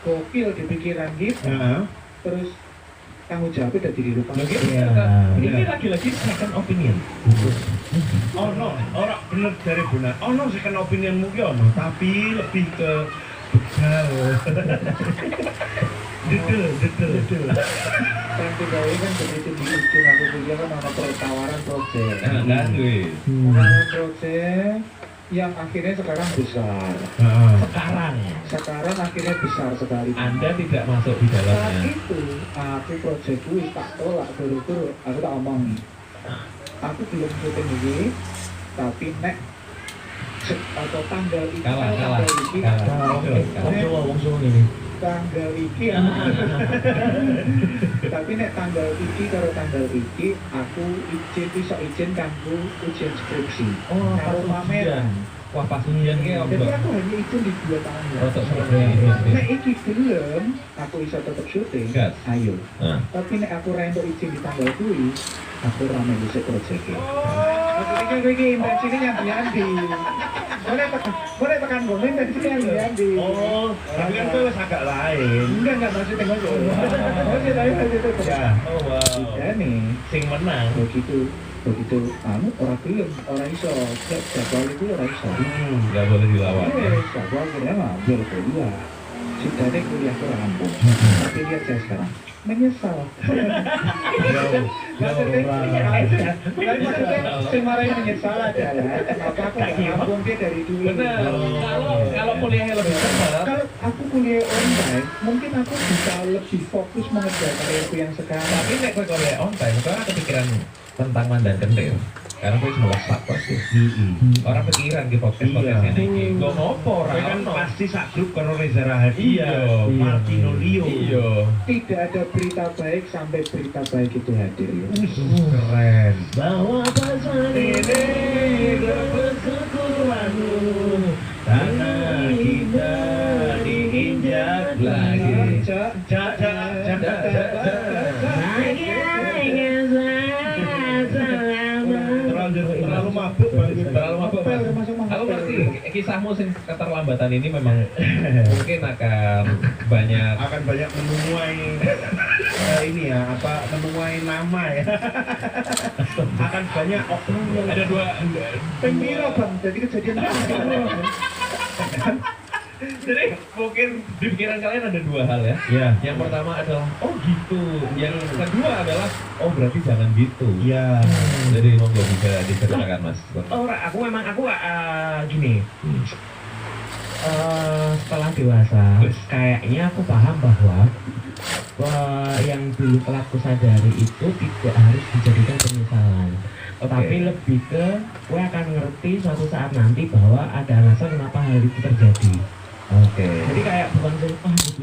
[SPEAKER 2] gokil di pikiran kita,
[SPEAKER 1] Heeh.
[SPEAKER 2] terus tanggung jawabnya udah dilupakan.
[SPEAKER 1] Ini lagi-lagi second opinion. Oh no, orang bener dari benar. Oh no, second opinion mungkin ono, tapi lebih ke begal. Dedel.
[SPEAKER 2] Kan tiga ini kan begitu di ujung aku kuliah kan ada tawaran project.
[SPEAKER 4] Kan duit.
[SPEAKER 2] Tawaran project yang akhirnya sekarang besar. Sekarang akhirnya besar sekali.
[SPEAKER 4] Anda tidak masuk di
[SPEAKER 2] Saat
[SPEAKER 4] dalamnya.
[SPEAKER 2] itu aku project kuwi tak tolak buru-buru. Aku tak omong. Aku belum syuting ini, tapi nek atau tanggal iki
[SPEAKER 4] Kalah.
[SPEAKER 2] tanggal iki
[SPEAKER 3] Wong Solo ini.
[SPEAKER 2] tanggal iki tapi nek tanggal iki karo tanggal iki aku izin kanggo ujian skripsi.
[SPEAKER 3] Oh,
[SPEAKER 2] Karo pameran.
[SPEAKER 4] Wah pas ujian ki
[SPEAKER 2] Jadi
[SPEAKER 4] apa?
[SPEAKER 2] aku hanya izin di 2 tahun.
[SPEAKER 4] Rotok seperti
[SPEAKER 2] Nek iki belum, aku bisa tetap syuting.
[SPEAKER 4] Gas.
[SPEAKER 2] Ayo.
[SPEAKER 4] Nah.
[SPEAKER 2] Tapi nek aku rento izin di tanggal kuwi, aku rame bisa project. Maksudnya kan gue ini intensinya nyambi-nyambi. Boleh tekan gue, intensinya nyambi-nyambi.
[SPEAKER 1] Oh, tapi kan itu agak lain.
[SPEAKER 2] Enggak maksudnya maksudnya itu.
[SPEAKER 1] Ya. Oh wow.
[SPEAKER 2] Ya nih,
[SPEAKER 1] Sing menang.
[SPEAKER 2] begitu orang film, orang iso, jadwal itu orang iso.
[SPEAKER 4] Nggak boleh dilawan.
[SPEAKER 2] Jadwal akhirnya ngambil kuliah. Sidane kuliah ke Lampung. Tapi lihat saya sekarang, menyesal. Maksudnya, saya marahin menyesal adalah kenapa aku nggak Lampung dia dari dulu.
[SPEAKER 4] Benar. Kalau kuliahnya lebih cepat,
[SPEAKER 2] Kalau aku kuliah online, mungkin aku bisa lebih fokus mengejar karirku yang sekarang.
[SPEAKER 4] tapi nek kowe kuliah on time, kowe ora kepikiran tentang mandan kentil. Karena kowe semua sak pasti. Orang pikiran di podcast ini iki. Go ngopo ora
[SPEAKER 1] Kowe kan
[SPEAKER 4] ono.
[SPEAKER 1] pasti sak grup karo Reza Rahadian,
[SPEAKER 4] Iya.
[SPEAKER 1] Martino Lio.
[SPEAKER 4] Iya.
[SPEAKER 2] Tidak ada berita baik sampai berita baik itu hadir. Ya.
[SPEAKER 1] Keren.
[SPEAKER 3] Bahwa pasal ini
[SPEAKER 1] Bersyukurlah karena kita diinjak lagi.
[SPEAKER 2] Cak,
[SPEAKER 1] Cak, cak, cak, cak, cak, cak. Terlalu mabuk banget.
[SPEAKER 4] Terlalu mabuk.
[SPEAKER 2] Ngepel, termasuk
[SPEAKER 4] Aku
[SPEAKER 2] ngepel.
[SPEAKER 4] ngerti kisahmu sing keterlambatan ini memang mungkin akan banyak
[SPEAKER 1] Akan banyak menuai ini ya, apa menuai nama ya. Akan banyak oknum yang
[SPEAKER 4] ada dua.
[SPEAKER 2] Pengira bang, jadi kejadian
[SPEAKER 4] Jadi mungkin di pikiran kalian ada dua hal ya.
[SPEAKER 1] Ya.
[SPEAKER 4] Yang pertama adalah oh gitu. Yang kedua adalah oh berarti jangan gitu.
[SPEAKER 1] Ya.
[SPEAKER 4] Jadi monggo bisa diceritakan Mas.
[SPEAKER 3] aku gini. Setelah dewasa, kayaknya aku paham bahwa yang dulu telah aku sadari itu tidak harus dijadikan penyesalan. Tapi lebih ke gue akan ngerti suatu saat nanti bahwa ada alasan kenapa hal itu terjadi.
[SPEAKER 4] Oke.
[SPEAKER 3] Jadi kayak bukan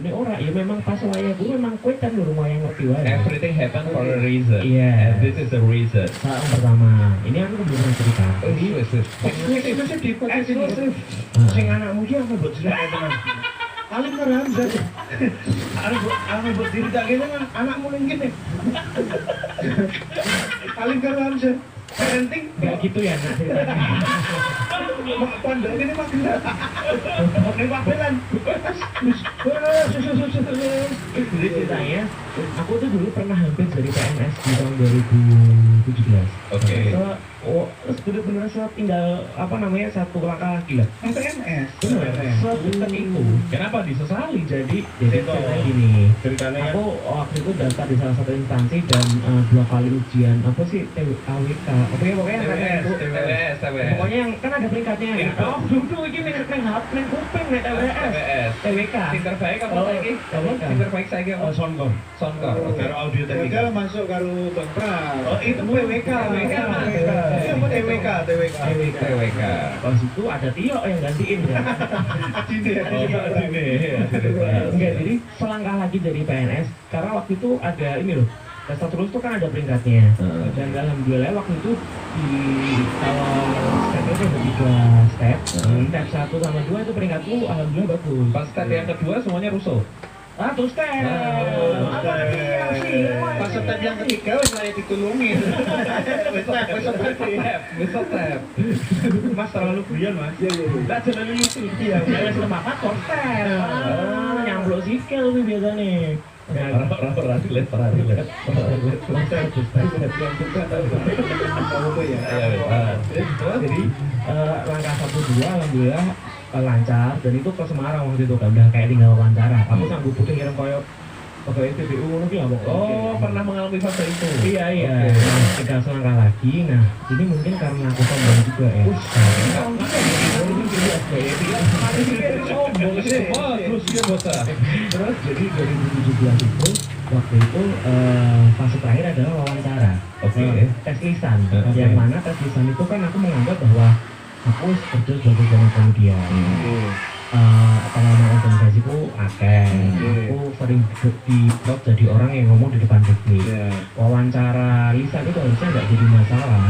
[SPEAKER 3] ini ora, ya memang pas waya gue memang kue kan dulu mau yang ngerti wae.
[SPEAKER 4] Everything happen for a reason.
[SPEAKER 3] Iya.
[SPEAKER 4] And this is the reason.
[SPEAKER 3] Yang pertama, ini aku belum pernah cerita. Jadi
[SPEAKER 2] eksklusif di podcast ini.
[SPEAKER 1] Eksklusif. Sing anakmu ki apa buat cerita teman. Alim karo Hamzah. Aku buat cerita kene kan anakmu ning kene. Alim karo Hamzah. Parenting
[SPEAKER 3] nggak gitu ya nak ceritanya.
[SPEAKER 1] mak pondok ini mak gelap. Oke Pak Belan.
[SPEAKER 3] Jadi ceritanya, aku tuh dulu pernah hampir jadi PNS di tahun 2017.
[SPEAKER 4] Oke.
[SPEAKER 3] Terus bener-bener tinggal apa namanya satu langkah lagi lah.
[SPEAKER 2] PNS.
[SPEAKER 3] Bener, sebutan itu.
[SPEAKER 4] Kenapa disesali?
[SPEAKER 3] Jadi
[SPEAKER 1] Cerita.
[SPEAKER 3] ceritanya gini.
[SPEAKER 1] Ceritanya ya.
[SPEAKER 3] Aku waktu itu daftar di salah satu instansi dan 2 kali ujian apa sih TWK. Pokoknya
[SPEAKER 1] TWS,
[SPEAKER 3] itu.
[SPEAKER 4] TWS.
[SPEAKER 3] Pokoknya yang kan ada peringkatnya. Oh, dulu ini neng kuping nih TWS. TWK.
[SPEAKER 4] Sing terbaik apa
[SPEAKER 3] Oh,
[SPEAKER 4] saiki?
[SPEAKER 3] TWK.
[SPEAKER 4] Sing terbaik saiki apa?
[SPEAKER 1] Sonkor.
[SPEAKER 4] Sonkor.
[SPEAKER 1] Karo audio
[SPEAKER 2] Gagal
[SPEAKER 1] teknika.
[SPEAKER 2] masuk karo Bang Pras.
[SPEAKER 1] Oh itu PWK.
[SPEAKER 3] PWK.
[SPEAKER 1] Iya apa TWK? TWK.
[SPEAKER 4] TWK.
[SPEAKER 3] Pas itu ada Tio yang gantiin ya.
[SPEAKER 1] Adine,
[SPEAKER 4] Oh,
[SPEAKER 1] adine.
[SPEAKER 3] Enggak, jadi selangkah lagi dari PNS karena waktu itu ada ini loh. Tes terus tuh kan ada peringkatnya. Dan alhamdulillah waktu itu di kalau stepnya itu ada 3 step. Step 1 sama 2 itu peringkatku alhamdulillah bagus.
[SPEAKER 4] Pas step yang kedua semuanya rusuh.
[SPEAKER 3] Tuh step.
[SPEAKER 1] Apa
[SPEAKER 2] Pas step yang ketiga wis layak ditulungin. Wis
[SPEAKER 4] step.
[SPEAKER 1] Mas terlalu guyon mas.
[SPEAKER 3] Enggak jalan itu. Iya, wis lemah kok step. Nyamblok sikil nih biasanya.
[SPEAKER 4] Orang relate.
[SPEAKER 3] Jadi langkah 1-2 alhamdulillah lancar dan itu ke Semarang waktu itu kan udah kayak tinggal wawancara. Aku sanggup putih ngirim koyo pegawai PBU ngono ki ya pokoknya.
[SPEAKER 4] Oh, pernah mengalami fase itu.
[SPEAKER 3] Iya. Nah, tinggal selangkah lagi. Nah, ini mungkin karena aku sombong juga ya. Terus jadi 2017 itu waktu itu fase terakhir adalah wawancara.
[SPEAKER 4] Oke.
[SPEAKER 3] Tes lisan.
[SPEAKER 4] Oke.
[SPEAKER 3] Yang mana tes lisan itu kan aku menganggap bahwa aku kerja sebagai seorang komedian. Pengalaman organisasiku akeh. Aku sering di blog jadi orang yang ngomong di depan publik. Wawancara lisan itu harusnya nggak jadi masalah.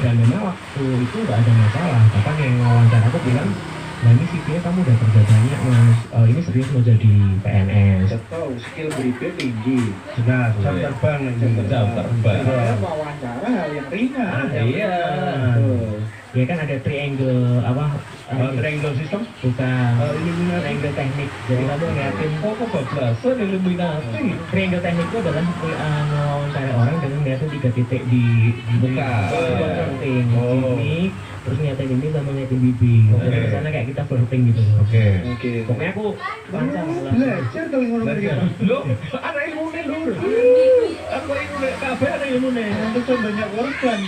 [SPEAKER 3] Dan memang waktu itu nggak ada masalah. Bahkan yang wawancara aku bilang, nah ini CV-nya kamu udah kerja banyak mas, ini serius mau jadi PNS.
[SPEAKER 2] Tahu skill berikut tinggi.
[SPEAKER 1] Sudah jam terbang
[SPEAKER 4] Jam terbang.
[SPEAKER 2] Padahal wawancara hal yang ringan.
[SPEAKER 4] Iya.
[SPEAKER 3] Ya kan ada triangle apa?
[SPEAKER 1] Triangle system.
[SPEAKER 3] Bukan.
[SPEAKER 1] Illuminati.
[SPEAKER 3] Triangle teknik. Jadi kamu ngeliatin
[SPEAKER 4] Kok bablasan Illuminati?
[SPEAKER 3] triangle teknik itu adalah mewawancara orang dengan ngeliatin 3 titik di
[SPEAKER 4] Muka.
[SPEAKER 3] Itu penting.
[SPEAKER 1] Oh.
[SPEAKER 3] Ini terus nyatain ini sama nyatain bibi. Jadi sana kayak kita flirting gitu.
[SPEAKER 1] Oke.
[SPEAKER 3] Pokoknya aku lancar lah.
[SPEAKER 2] Belajar kali ngono iki.
[SPEAKER 4] Lo, ada ilmu nih lur. Aku ilmu nih, kabeh ada ilmu nih.
[SPEAKER 2] Untuk banyak korban.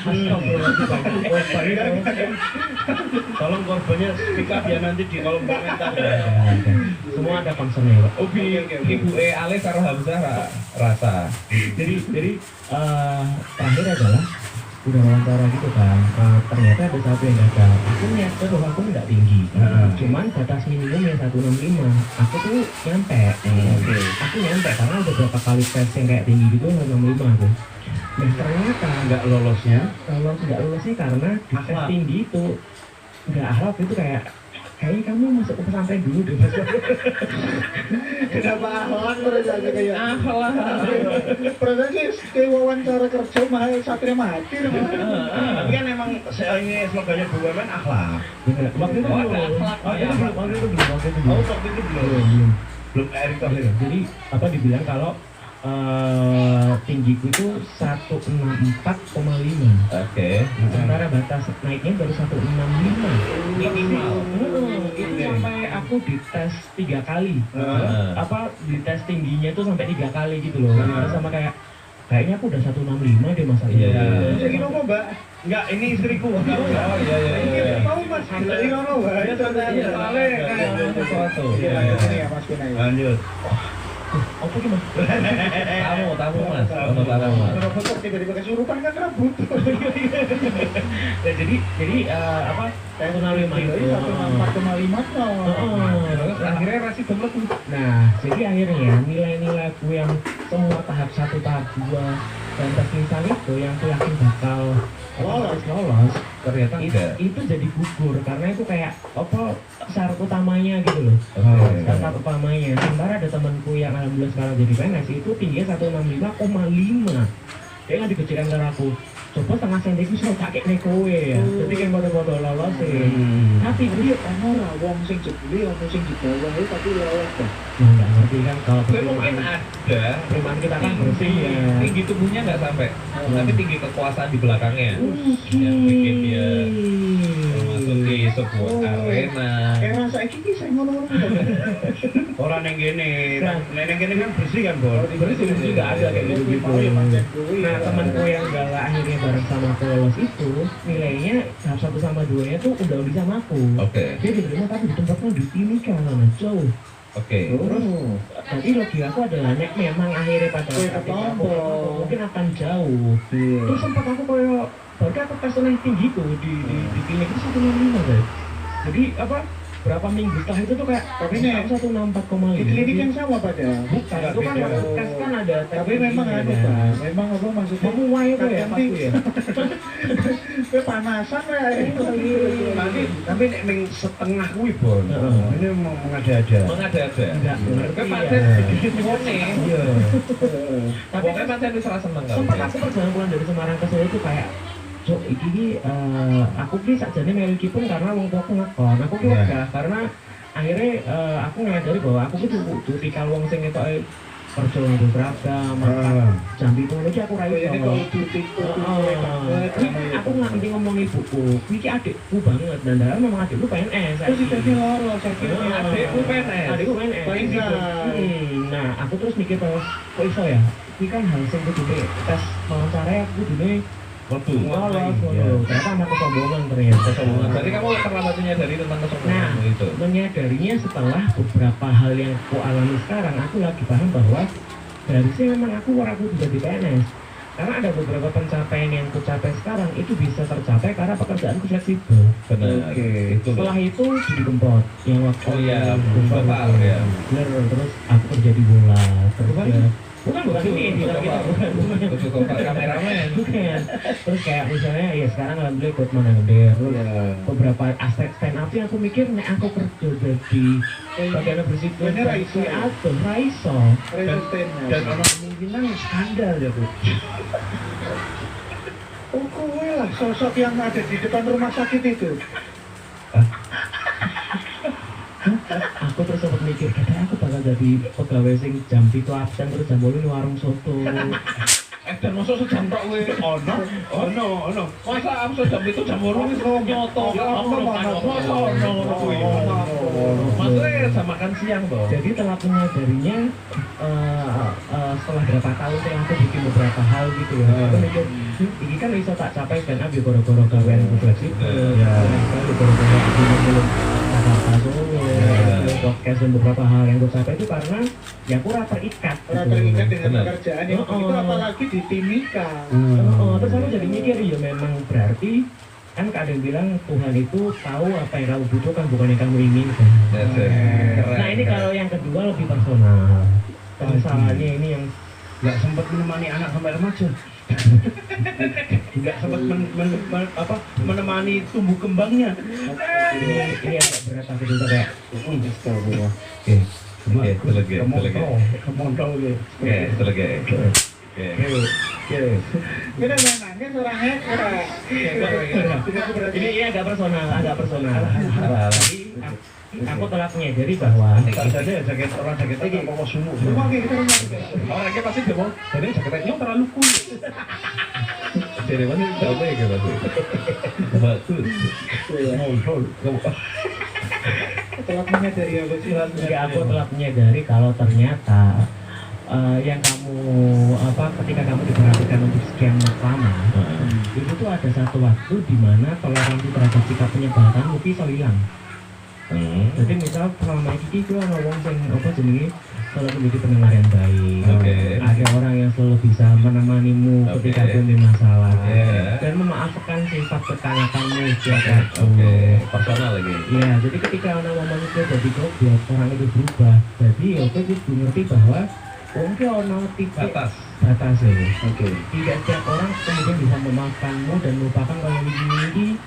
[SPEAKER 1] Tolong korbannya speak up ya nanti di kolom komentar.
[SPEAKER 3] Semua ada concernnya Pak.
[SPEAKER 4] Obi, ibu Ale karo Hamzah rasa.
[SPEAKER 3] Jadi terakhir adalah udah wawancara gitu kan, ternyata ada satu yang gagal. Aku nyadar bahwa aku nggak tinggi, cuman batas minimumnya 165. Aku tuh nyampe, aku nyampe karena udah berapa kali tes yang kayak tinggi gitu 165 aku. Nah ternyata
[SPEAKER 1] Nggak lolosnya.
[SPEAKER 3] nggak lulusnya karena di tes
[SPEAKER 1] Akhlak.
[SPEAKER 3] tinggi itu nggak akhlak itu kayaknya kamu masuk ke pesantren dulu deh.
[SPEAKER 2] Kenapa akhlak terus aja kayak
[SPEAKER 3] Akhlak.
[SPEAKER 2] Perasaan sih kayak wawancara kerja mahal satria mati.
[SPEAKER 1] Tapi kan emang ini slogannya BUMN akhlak.
[SPEAKER 3] Waktu itu
[SPEAKER 4] Oh,
[SPEAKER 3] belum.
[SPEAKER 4] ada akhlak.
[SPEAKER 3] Waktu itu belum.
[SPEAKER 1] Oh, waktu itu belum.
[SPEAKER 3] Belum.
[SPEAKER 1] Belum Erick Thohir.
[SPEAKER 3] Jadi apa dibilang kalau tinggiku itu 164,5.
[SPEAKER 4] Oke.
[SPEAKER 3] Sementara batas naiknya baru 165.
[SPEAKER 4] Minimal.
[SPEAKER 3] Itu sampai aku dites 3 kali. Apa dites tingginya tuh sampai 3 kali gitu loh. Sama kayaknya aku udah 165 deh masa itu.
[SPEAKER 4] Iya.
[SPEAKER 2] Jadi ngono Mbak.
[SPEAKER 1] Enggak, ini istriku.
[SPEAKER 4] Oh iya.
[SPEAKER 2] Ini mau Mas. Jadi ngono Mbak. Ya
[SPEAKER 4] Iya, soalnya sesuatu.
[SPEAKER 2] Iya, ini ya Mas Kunai.
[SPEAKER 1] Lanjut.
[SPEAKER 3] Apa gimana?
[SPEAKER 4] Tamu mas. Ono tamu mas.
[SPEAKER 2] Kalau foto tiba-tiba kesurupan kan rambut.
[SPEAKER 3] Ya, jadi apa? 165 itu.
[SPEAKER 2] 164,5
[SPEAKER 4] Terus akhirnya rasi gemet.
[SPEAKER 3] Nah, jadi akhirnya nilai-nilai aku yang semua tahap 1, tahap 2 dan tes lisan itu yang aku yakin bakal lolos
[SPEAKER 4] Ternyata enggak.
[SPEAKER 3] itu jadi gugur karena itu kayak apa syarat utamanya gitu loh. Syarat utamanya. Sementara ada temanku yang alhamdulillah sekarang jadi PNS itu tingginya 165,5. Dia nggak dikecilkan dari aku. Coba setengah senti itu sudah kakek nekowe ya. Jadi kan bodo-bodo lolos sih. Tapi dia
[SPEAKER 2] Ono ora wong sing jebule ono sing di bawah itu tapi lolos kan.
[SPEAKER 3] nah, nggak ngerti kan kalau
[SPEAKER 4] Tapi mungkin
[SPEAKER 3] penerimaan
[SPEAKER 4] ada.
[SPEAKER 3] penerimaan kita kan bersih ya.
[SPEAKER 4] Tinggi tubuhnya nggak sampai, tapi tinggi kekuasaan di belakangnya yang bikin dia memasuki sebuah arena.
[SPEAKER 2] Era saiki ki sing ngono-ngono.
[SPEAKER 1] Orang yang gini,
[SPEAKER 3] Nah.
[SPEAKER 1] yang gini kan bersih kan, Bor?
[SPEAKER 3] Bersih nggak ada kayak gitu. Nah temanku yang galak akhirnya bareng sama aku lolos itu nilainya tahap 1 sama 2 nya tuh udah lebih sama aku.
[SPEAKER 4] Oke.
[SPEAKER 3] Dia diterima tapi di tempatnya di sini kan jauh.
[SPEAKER 4] Oke.
[SPEAKER 3] Terus jadi logika aku adalah nek memang akhirnya pada
[SPEAKER 2] Kayak
[SPEAKER 3] saat itu
[SPEAKER 2] ketompo.
[SPEAKER 3] aku mungkin akan jauh. Terus sempat aku kayak baru aku tes yang tinggi tuh di klinik itu 165 guys. Jadi apa berapa minggu setelah itu tuh kayak
[SPEAKER 2] Tapi nih,
[SPEAKER 3] aku 164,5.
[SPEAKER 2] Di klinik yang sama pada.
[SPEAKER 3] bukan itu kan
[SPEAKER 1] beda.
[SPEAKER 3] tes kan ada tes
[SPEAKER 2] Tapi memang
[SPEAKER 3] tingginya,
[SPEAKER 2] anu
[SPEAKER 3] kan.
[SPEAKER 2] Pak, memang apa maksudnya?
[SPEAKER 3] Memuai itu ya
[SPEAKER 2] Kadang
[SPEAKER 3] pasti ya.
[SPEAKER 2] Kepanasan lah itu.
[SPEAKER 1] Tapi nek ming setengah kuwi, Bon.
[SPEAKER 3] Heeh.
[SPEAKER 1] Ini mau mengada-ada.
[SPEAKER 4] Mengada-ada.
[SPEAKER 3] Enggak ngerti
[SPEAKER 4] Kan
[SPEAKER 3] ya.
[SPEAKER 4] pancen ngene.
[SPEAKER 3] Iya. Tapi
[SPEAKER 4] Pokoknya
[SPEAKER 3] kan
[SPEAKER 4] pancen wis ora seneng kalau.
[SPEAKER 3] sempat aku perjalanan pulang dari Semarang ke Solo itu kayak Cok, iki aku ki sakjane melu iki pun karena wong tuaku ngakon. Aku ki
[SPEAKER 1] Iya.
[SPEAKER 3] wegah karena akhirnya aku menyadari bahwa aku ki tipikal wong sing ketoke kerja nganggo seragam, makan jambi ngono iki aku ra iso.
[SPEAKER 2] Jadi kalau cuti
[SPEAKER 3] Aku nggak ngerti ngomong ibuku, iki adikku banget dan dalam memang adikku PNS.
[SPEAKER 2] terus jadi loro sakit.
[SPEAKER 4] Adekku PNS.
[SPEAKER 3] Adikku PNS.
[SPEAKER 2] Paisa.
[SPEAKER 3] Nah, aku terus mikir terus, kok iso ya? Ini kan hal sing kudune tes wawancara aku kudune
[SPEAKER 4] Waduh.
[SPEAKER 3] lolos ngono. Ternyata anak kesombongan ternyata.
[SPEAKER 4] Kesombongan. Berarti kamu terlambat menyadari tentang
[SPEAKER 3] Nah,
[SPEAKER 4] kesombonganmu itu.
[SPEAKER 3] menyadarinya setelah beberapa hal yang aku alami sekarang, aku lagi paham bahwa harusnya memang aku bisa di PNS. Karena ada beberapa pencapaian yang aku capai sekarang itu bisa tercapai karena pekerjaanku fleksibel.
[SPEAKER 4] Benar.
[SPEAKER 1] Oke.
[SPEAKER 4] Itu loh.
[SPEAKER 3] Setelah itu jadi gempot yang waktu
[SPEAKER 4] Oh iya,
[SPEAKER 3] gempot
[SPEAKER 4] Bapak,
[SPEAKER 3] itu.
[SPEAKER 4] ya.
[SPEAKER 3] Bener, terus aku kerja di bola, terus
[SPEAKER 4] Bukan?
[SPEAKER 3] ya bukan ini kita bukan.
[SPEAKER 4] Untuk Bapak kameramen.
[SPEAKER 3] Bukan. Terus kayak misalnya ya sekarang alhamdulillah ikut mana gede terus
[SPEAKER 1] Iya.
[SPEAKER 3] beberapa aspek stand up sih aku mikir nek aku kerja jadi bagian bersih
[SPEAKER 2] Ini raiso ya?
[SPEAKER 3] atau raiso
[SPEAKER 1] Dan ono kemungkinan skandal ya, Bu.
[SPEAKER 2] Oh, kowe lah sosok yang ada di depan rumah sakit itu.
[SPEAKER 3] aku terus sempat mikir kadang aku bakal jadi pegawai sing jam 7 absen terus jam 8 di warung soto
[SPEAKER 4] dan masuk sejam tok kowe.
[SPEAKER 1] Ono.
[SPEAKER 4] Masa aku sejam itu jam 8 wis nyoto.
[SPEAKER 2] Ya,
[SPEAKER 4] Aku
[SPEAKER 2] ono,
[SPEAKER 4] masa
[SPEAKER 2] ono.
[SPEAKER 4] ono kuwi. Maksudnya jam makan siang toh.
[SPEAKER 3] Jadi telah menyadarinya setelah berapa tahun setelah aku bikin beberapa hal gitu ya. Aku mikir, ini kan bisa tak capai stand up ya goro-goro gawean gue fleksibel.
[SPEAKER 1] Ya.
[SPEAKER 3] Goro-goro aku belum apa-apa solo, podcast dan beberapa hal yang gue capai itu karena ya aku terikat.
[SPEAKER 2] Orang terikat dengan
[SPEAKER 4] Benar.
[SPEAKER 2] pekerjaan yang begitu, apalagi di Timika.
[SPEAKER 3] Terus aku jadi mikir ya memang berarti kan kadang bilang Tuhan itu tahu apa yang kamu butuhkan bukan yang kamu inginkan.
[SPEAKER 4] Keren.
[SPEAKER 3] Nah ini kalau yang kedua lebih personal. Masalahnya ini yang
[SPEAKER 1] Nggak sempat menemani anak sampai remaja. Nggak sempat menemani tumbuh kembangnya.
[SPEAKER 3] ini agak berat tapi juga kayak
[SPEAKER 2] Astagfirullah.
[SPEAKER 4] Oke, selege.
[SPEAKER 1] Kemontol ya.
[SPEAKER 4] Oke, selege. Oke.
[SPEAKER 2] Kita main nangis orangnya
[SPEAKER 3] ini agak personal. Jadi aku telah menyadari bahwa
[SPEAKER 1] Saja ya jaket lagi mau sumuk.
[SPEAKER 4] Orangnya pasti dia mau, jadi jaketnya terlalu cool. Jadi mana coba ya gitu. Bagus.
[SPEAKER 2] telah menyadari apa sih?
[SPEAKER 3] jadi aku telah menyadari kalau ternyata yang kamu ketika kamu diperhatikan untuk sekian lama itu tuh ada satu waktu di mana toleransi terhadap sikap penyebalkan mungkin hilang. Jadi misal selama ini itu ada orang yang jenenge selalu menjadi pendengar yang baik. Ada orang yang selalu bisa menemanimu ketika punya masalah dan memaafkan sifat kekanakanmu setiap waktu.
[SPEAKER 4] Personal lagi.
[SPEAKER 3] Ya, jadi ketika orang manusia jadi goblok, orang itu berubah. Jadi ya aku juga ngerti bahwa mungkin orang titik batas ya. Tidak setiap orang kemudian bisa memaafkanmu dan melupakan kalau ini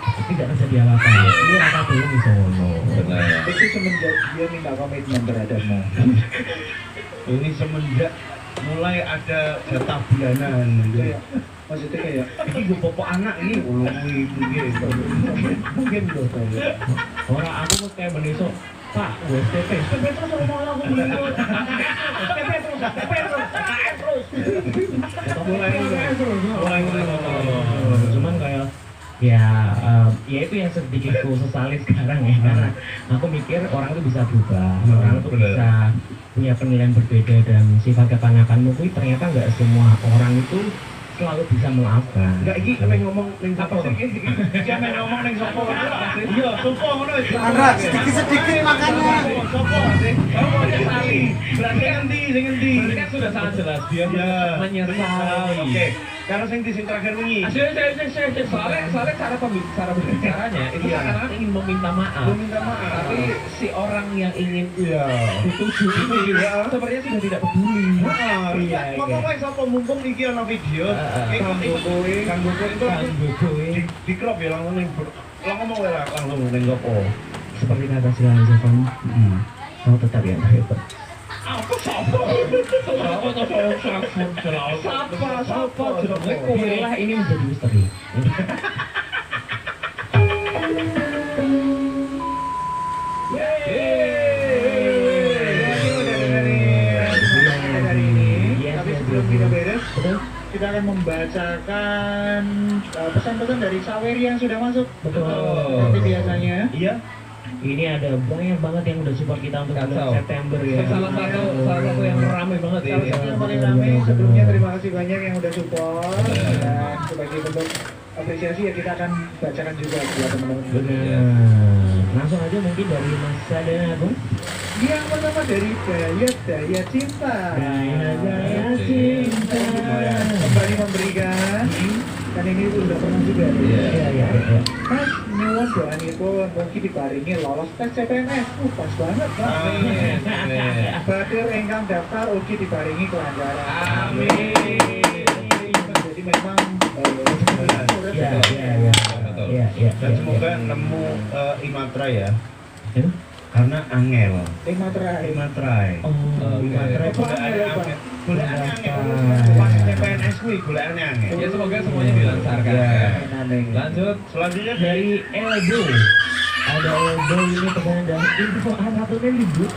[SPEAKER 3] tidak terjadi apa-apa. Ini rata belum bisa ngomong.
[SPEAKER 4] Benar.
[SPEAKER 2] Itu semenjak dia minta komitmen terhadapmu.
[SPEAKER 1] Ini semenjak mulai ada jatah bulanan.
[SPEAKER 2] Maksudnya kayak
[SPEAKER 1] Ini gue pokok anak ini mungkin loh saya.
[SPEAKER 3] Orang aku mau kayak menisok, Pak, gue STP terus ngomong aku dulu. STP terus, KM terus.
[SPEAKER 1] Mulai
[SPEAKER 3] Cuman kayak ya itu yang sedikit ku sesali sekarang ya karena aku mikir orang itu bisa berubah, orang itu bisa punya penilaian berbeda dan sifat kekanakanmu itu ternyata nggak semua orang itu selalu bisa memaafkan.
[SPEAKER 1] Enggak iki nek ngomong ning apa sih? Iki nek ngomong ning sopo wae. Iya, sopo ngono wis.
[SPEAKER 5] Andra, sedikit-sedikit makanya.
[SPEAKER 1] Sopo sih? Kamu aja tali. Berarti sing endi?
[SPEAKER 4] Ini kan sudah sangat jelas dia menyesali.
[SPEAKER 1] Oke. Karena sing terakhir wingi.
[SPEAKER 4] Soalnya cara berbicaranya itu seakan-akan ingin meminta maaf.
[SPEAKER 1] Meminta maaf.
[SPEAKER 4] Tapi si orang yang ingin
[SPEAKER 1] Iya.
[SPEAKER 4] dituju ini sebenarnya sudah tidak peduli.
[SPEAKER 1] Iya. Pokoknya sopo mumpung iki ana video. Kanggo kowe itu di crop ya langsung ning ngomong wae langsung ning opo.
[SPEAKER 3] Seperti kata Sila Zafan, kau tetap yang hebat.
[SPEAKER 1] Apa sopo? Sopo?
[SPEAKER 3] Biarlah ini menjadi misteri.
[SPEAKER 2] tapi sebelum kita beres, kita akan membacakan pesan-pesan dari Saweri yang sudah masuk. Seperti biasanya.
[SPEAKER 1] Iya.
[SPEAKER 3] Ini ada banyak banget yang udah support kita untuk bulan September ya.
[SPEAKER 4] Salah satu yang ramai banget
[SPEAKER 2] Salah
[SPEAKER 4] ini.
[SPEAKER 2] satu yang paling ramai. Sebelumnya terima kasih banyak yang udah support dan sebagai bentuk apresiasi ya kita akan bacakan juga buat teman-teman.
[SPEAKER 3] Benar. Langsung aja mungkin dari Mas Sadana Agung.
[SPEAKER 2] Yang pertama dari Daya Cinta.
[SPEAKER 3] Daya Cinta.
[SPEAKER 2] Kembali memberikan. Kan ini udah pernah juga.
[SPEAKER 3] Iya.
[SPEAKER 2] Mas, nyuwun doanipun mungkin diparingi lolos tes CPNS. Pas banget, Pak. Badir ingkang daftar ugi diparingi kelancaran.
[SPEAKER 1] Amin.
[SPEAKER 2] Jadi memang
[SPEAKER 3] Iya.
[SPEAKER 1] Dan semoga nemu Imatra ya. Karena angel. Imatrai.
[SPEAKER 3] Imatrai.
[SPEAKER 1] Goleane angel. Pas CPNS kuwi goleane angel.
[SPEAKER 4] Ya semoga semuanya dilancarkan. Lanjut.
[SPEAKER 1] Selanjutnya
[SPEAKER 3] Dari Elbo. Ada Elbo ini pesanan dari info satunya libur.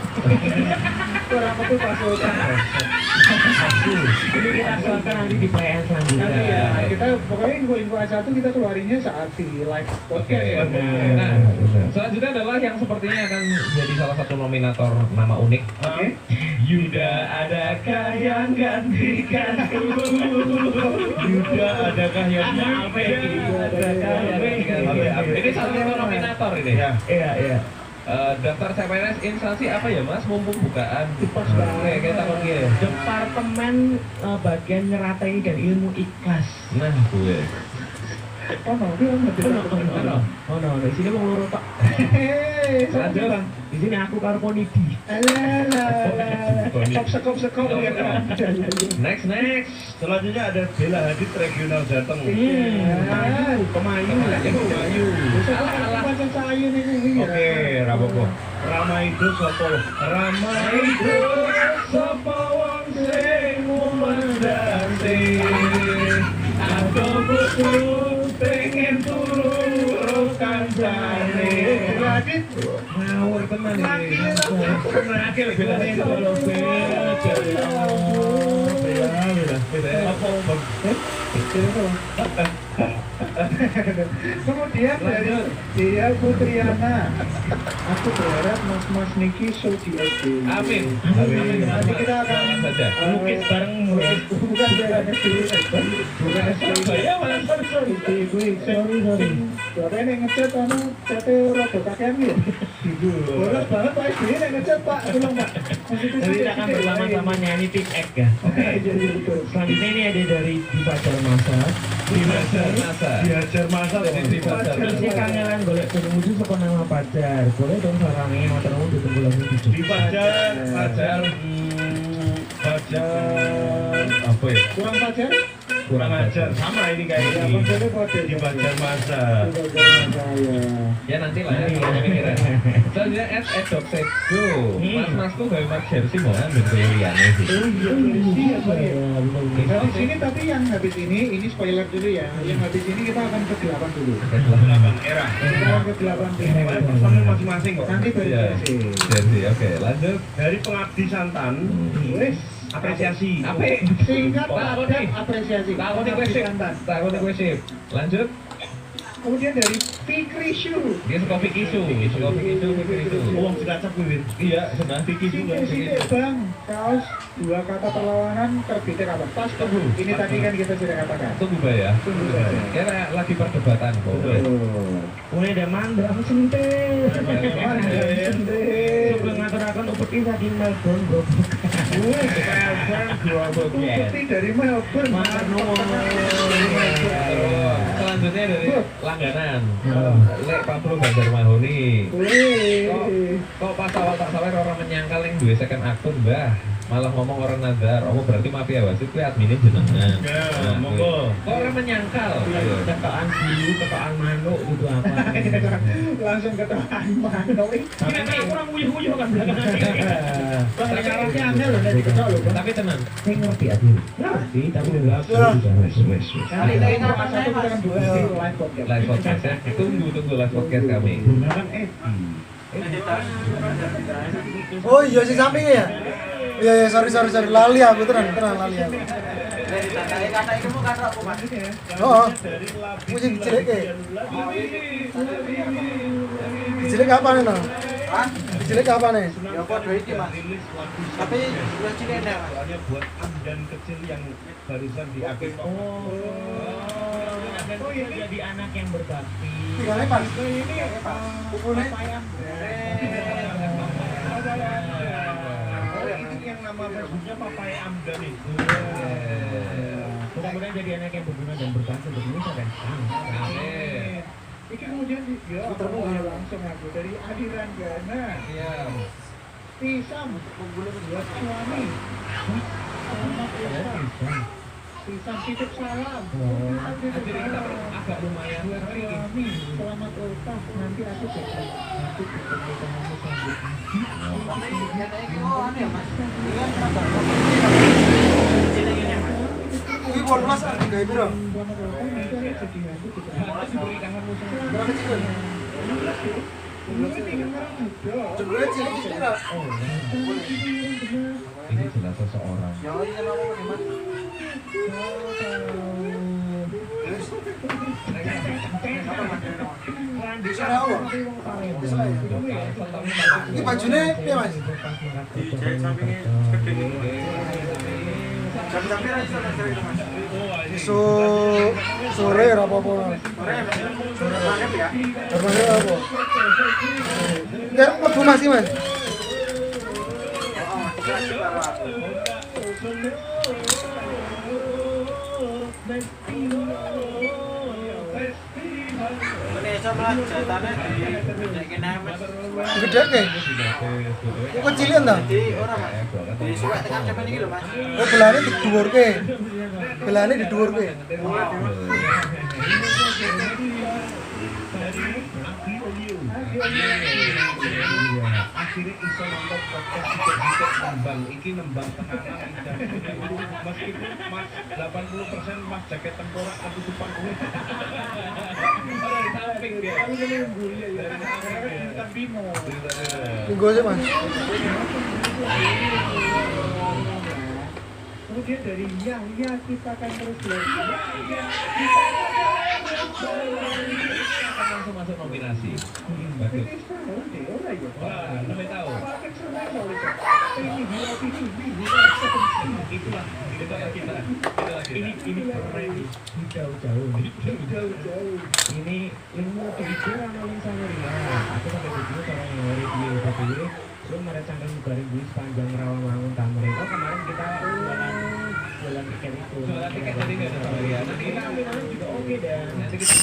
[SPEAKER 2] Kurang betul pasukan.
[SPEAKER 3] Ini kita soalkan nanti di PN selanjutnya.
[SPEAKER 2] Nanti ya, kita pokoknya info-info A1 kita keluarinnya saat di live
[SPEAKER 4] Oke,
[SPEAKER 2] podcast.
[SPEAKER 4] nah selanjutnya adalah yang sepertinya akan jadi salah satu nominator nama unik.
[SPEAKER 2] Oke.
[SPEAKER 1] Yuda, adakah yang gantikanku? Yuda, adakah yang
[SPEAKER 4] Ini salah satu nominator ini.
[SPEAKER 1] Ya.
[SPEAKER 3] Iya.
[SPEAKER 4] Daftar CPNS instansi apa ya mas? Mumpung bukaan.
[SPEAKER 2] Pas
[SPEAKER 4] Oke, kita panggil.
[SPEAKER 3] Departemen bagian nyeratai dan ilmu ikhlas.
[SPEAKER 4] Nah, gue.
[SPEAKER 2] Oh, no, dia
[SPEAKER 3] Di sini mau loro Pak.
[SPEAKER 4] Lanjut.
[SPEAKER 3] Di sini aku Karponidi.
[SPEAKER 2] Sekop ya kan.
[SPEAKER 4] Next.
[SPEAKER 1] Selanjutnya ada Bella Hadid Regional Jateng.
[SPEAKER 3] Pemayu.
[SPEAKER 2] Macam saya nih.
[SPEAKER 1] Oke, rapopo. Ramaido sopo? Ramaido sopo wong sing mumandasi. Aku butuh pengen turu kancane.
[SPEAKER 2] Radit,
[SPEAKER 3] Ngawur tenan
[SPEAKER 1] Lagi
[SPEAKER 3] ini.
[SPEAKER 1] Lagi lebih lagi kalau
[SPEAKER 2] kemudian dari dia Putriana. Aku berharap Mas Niki show di SD.
[SPEAKER 4] Amin.
[SPEAKER 2] Nanti kita akan
[SPEAKER 4] saja.
[SPEAKER 3] Lukis bareng ya.
[SPEAKER 2] bukan dari SD, bukan SD.
[SPEAKER 4] Saya malah sorry.
[SPEAKER 2] Sorry. Bapak ini ngecat anu cate rada kakean ya. Boros banget Pak SD ini ngecat Pak, tolong Pak.
[SPEAKER 3] Jadi kita akan bersama-sama nyanyi Pick Egg ya.
[SPEAKER 2] Oke, jadi betul.
[SPEAKER 3] Selanjutnya ini ada dari Divajar Masa.
[SPEAKER 1] dihajar masa
[SPEAKER 3] Ini kangelan golek tumuju saka nama pacar. Boleh dong sarangnya matermu ditunggu lagi di
[SPEAKER 1] di pajar apa ya
[SPEAKER 2] Kurang pacar?
[SPEAKER 1] kurang ajar sama ini kayak
[SPEAKER 2] Ya,
[SPEAKER 1] ini
[SPEAKER 2] maksudnya kode.
[SPEAKER 1] di pajar masa
[SPEAKER 4] Ya nanti lah ya kalau pemikiran. Selanjutnya @edoksedo. Mas-masku gawe mat jersey mau ambil pilihannya sih.
[SPEAKER 2] Iya, sorry ya.
[SPEAKER 3] Belum.
[SPEAKER 2] Habis ini tapi yang habis ini spoiler dulu ya. Yang habis ini kita akan ke 8 dulu.
[SPEAKER 1] 8 era
[SPEAKER 2] Kita akan ke 8 dulu.
[SPEAKER 1] personil masing-masing kok
[SPEAKER 2] Nanti baru
[SPEAKER 4] Iya.
[SPEAKER 2] kasih.
[SPEAKER 4] Jersey, oke lanjut.
[SPEAKER 1] dari pengabdi santan
[SPEAKER 2] Wes,
[SPEAKER 1] apresiasi
[SPEAKER 4] Apa?
[SPEAKER 2] singkat
[SPEAKER 4] Takut
[SPEAKER 2] padat
[SPEAKER 4] nih.
[SPEAKER 2] apresiasi.
[SPEAKER 4] Takut nih gue sip. Takut nih gue sip. Lanjut.
[SPEAKER 2] Kemudian dari Fikri Shu.
[SPEAKER 4] Dia suka Fikri Su.
[SPEAKER 1] uang sedacap gue
[SPEAKER 4] Iya, sebenarnya Fikri juga.
[SPEAKER 2] Sini bang, kaos 2 kata perlawanan terbitnya kapan? Pas tunggu. Ini tadi kan kita sudah katakan.
[SPEAKER 4] Tunggu Bay ya.
[SPEAKER 2] Tunggu saja.
[SPEAKER 4] Kira lagi perdebatan kok.
[SPEAKER 3] Mulai ada mandang sentil. Sebelum ngaturakan upeti saking Melbourne bro.
[SPEAKER 2] Upeti dari Melbourne.
[SPEAKER 3] Makan
[SPEAKER 4] Selanjutnya dari langganan. Lek Pablo Ganjar Mahoni. Kok pas awal tak salah orang menyangkal yang dua second akun mbah. Malah ngomong orang nazar, berarti mafia wasit kuwi adminnya jenengan.
[SPEAKER 1] Ya, monggo.
[SPEAKER 4] Kok orang menyangkal?
[SPEAKER 3] Ketaan biru, ketaan manuk gitu apa.
[SPEAKER 2] Langsung ketahuan manuk.
[SPEAKER 3] Ini kan kurang nguyuh-nguyuh kan belakangan.
[SPEAKER 2] Bang, caranya aneh loh, nanti ketok loh bang.
[SPEAKER 4] Tapi tenang.
[SPEAKER 3] Saya ngerti aja. Ngerti, tapi enggak.
[SPEAKER 2] Nanti kita akan satu kita akan dua live podcast.
[SPEAKER 4] Live podcast ya. Tunggu live podcast kami.
[SPEAKER 1] gunakan Edi
[SPEAKER 5] Oh iya si sampingnya ya? Iya sorry lali aku tenang lali aku. Oh,
[SPEAKER 1] dari labi
[SPEAKER 5] Musik cilik ya? Cilik kapan nih? Cilik kapan nih?
[SPEAKER 2] Ya kok iki mas.
[SPEAKER 1] rilis lagu
[SPEAKER 2] Tapi udah cilik nih mas.
[SPEAKER 1] soalnya buat amdan kecil yang barusan di akhir
[SPEAKER 3] Oh iya jadi anak yang berbakti.
[SPEAKER 5] Tinggalnya pas.
[SPEAKER 2] Ini
[SPEAKER 5] Pukulnya.
[SPEAKER 1] ini yang nama Facebooknya Papai Amdan itu
[SPEAKER 3] Mudah-mudahan jadi anak yang berguna dan berbakti untuk Indonesia dan
[SPEAKER 4] Amin.
[SPEAKER 2] Iki kemudian ya langsung aku dari Adi Ranggana.
[SPEAKER 4] Iya.
[SPEAKER 2] Pisang buat suami. Selamat ulang. Pisang titip salam.
[SPEAKER 4] Jadi kita agak lumayan sering.
[SPEAKER 2] Suami, selamat ulang. Nanti aku bakal nanti ketemu kamu sambut.
[SPEAKER 5] Ini buat mas kayak biro.
[SPEAKER 2] Selamat ulang. Nanti aku jadi aku kita.
[SPEAKER 5] Berapa kecil?
[SPEAKER 2] Ini tinggal muda.
[SPEAKER 5] Jebule cilik cilik lah.
[SPEAKER 4] seseorang.
[SPEAKER 5] Ya ini kan apa nih, Mas? Apa, Mas? Bisa apa? Bisa ya? Ini bajunya piye, Mas?
[SPEAKER 3] Dijahit sampingnya
[SPEAKER 5] Jam-jamnya ra iso nek itu, Mas.
[SPEAKER 2] Isu sore ora apa-apa.
[SPEAKER 5] Sore ya, Mas. Sore banget ya.
[SPEAKER 2] Bermain apa? Enggak lebu masih, Mas.
[SPEAKER 5] Oh, dikasih baru. Ini coba jahitannya di Mas.
[SPEAKER 2] Gede ke? Kok kecilin ta?
[SPEAKER 5] Jadi ora, Mas. Di suwek tekan sampe iki lho, Mas.
[SPEAKER 2] Oh, belane didhuwurke. Belane didhuwurke.
[SPEAKER 1] Akhirnya iso nonton podcast juga nembang iki nembang tenanan meskipun mas 80% mas jaket tengkorak ketutupan kulit ada di samping dia aku nunggu ya dari samping kita bimo
[SPEAKER 2] Tunggu aja, Mas.
[SPEAKER 3] Kemudian dari yang kita akan terus
[SPEAKER 4] Akan langsung masuk nominasi. Bagus. Wah, sampai tahu. Itulah kita.
[SPEAKER 3] ini keren jauh-jauh ini ilmu pikiran oleh sama dia aku sampai video sama yang dari dia lu merecangkan garing bui sepanjang Rawamangun Tamrin. Oh kemarin kita jualan tiket itu
[SPEAKER 4] Jualan tiket jadi nggak ada pembelian.
[SPEAKER 3] nanti kita ambil juga oke dan
[SPEAKER 4] Nanti kita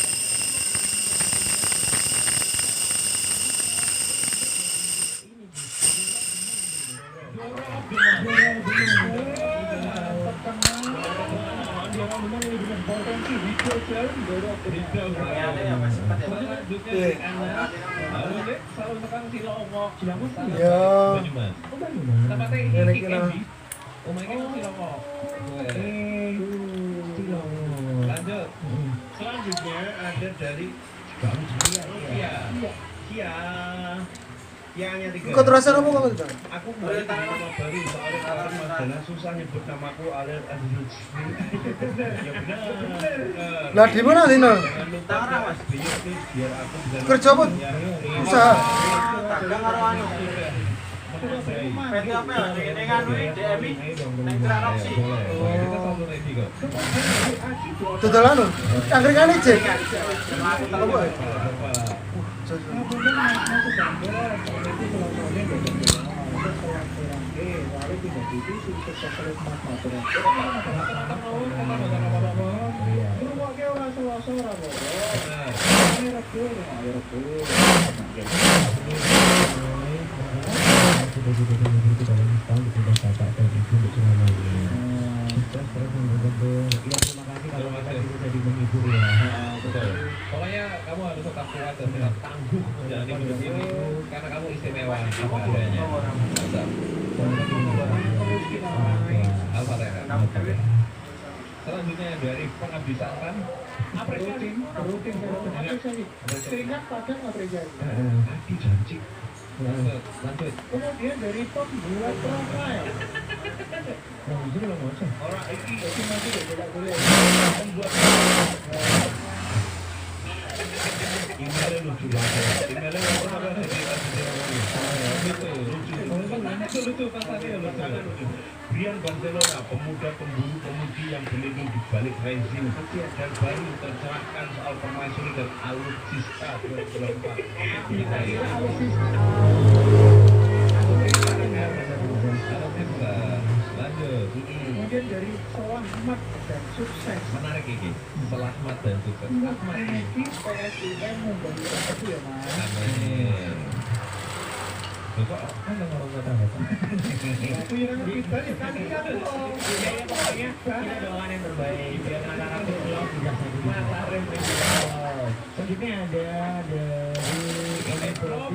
[SPEAKER 5] Ada ya, Mas. Sempat ya, Mas.
[SPEAKER 4] selanjutnya dari anak. Lalu deh, selalu tekan Cilongok.
[SPEAKER 2] Ya.
[SPEAKER 4] Banyumas. Tempatnya
[SPEAKER 2] Ini
[SPEAKER 4] ini
[SPEAKER 2] kira.
[SPEAKER 4] Endi. Omahnya kan Cilongok. Lanjut.
[SPEAKER 1] selanjutnya ada dari Kia Kianya 3
[SPEAKER 2] Kok terasa apa kamu tuh?
[SPEAKER 1] aku mulai nama baru soalnya kalian Mas Dana susah nyebut namaku alias Aziz ya benar
[SPEAKER 2] Lah di mana Dino?
[SPEAKER 1] jangan lupa
[SPEAKER 5] Tangan, Mas.
[SPEAKER 1] beliau nih biar aku bisa
[SPEAKER 2] Kerja apa? Usaha.
[SPEAKER 5] Dagang karo anu. PT apa ya? Ini kan DMI. Nek Traroksi.
[SPEAKER 4] Kita selalu ready kok.
[SPEAKER 2] Dodol anu. Angkringan iki.
[SPEAKER 5] Aku tahu.
[SPEAKER 4] Betul. Pokoknya kamu harus tetap kuat dan tetap tangguh menjalani hidup ini karena kamu istimewa apa adanya. Mantap. Al-Fatihah. Selanjutnya dari pengabdi setan apresiasi.
[SPEAKER 2] Rutin apresiasi. Keringat padang apresiasi.
[SPEAKER 1] Tadi janji
[SPEAKER 4] Lanjut.
[SPEAKER 2] Kemudian dari pembuat profil.
[SPEAKER 1] orang iki
[SPEAKER 2] Masih tidak boleh.
[SPEAKER 1] membuat emailnya lucu banget emailnya apa lucu pasarnya lucu Brian Barcelona pemuda pemburu pemudi yang berlindung di balik rezim kecil dan baru tercerahkan soal permaisuri dan alutsista 2024
[SPEAKER 4] Lanjut.
[SPEAKER 2] Kemudian dari selamat dan sukses.
[SPEAKER 4] Menarik ini. Selamat dan sukses.
[SPEAKER 2] Memiliki PSIM menjadi satu ya Mas.
[SPEAKER 4] Amin. Kok kan orang kata-kata.
[SPEAKER 2] Aku yang kita ya kalian dong.
[SPEAKER 3] pokoknya kita doakan yang terbaik biar anak-anak pulau bisa selanjutnya ada dari
[SPEAKER 2] Oh,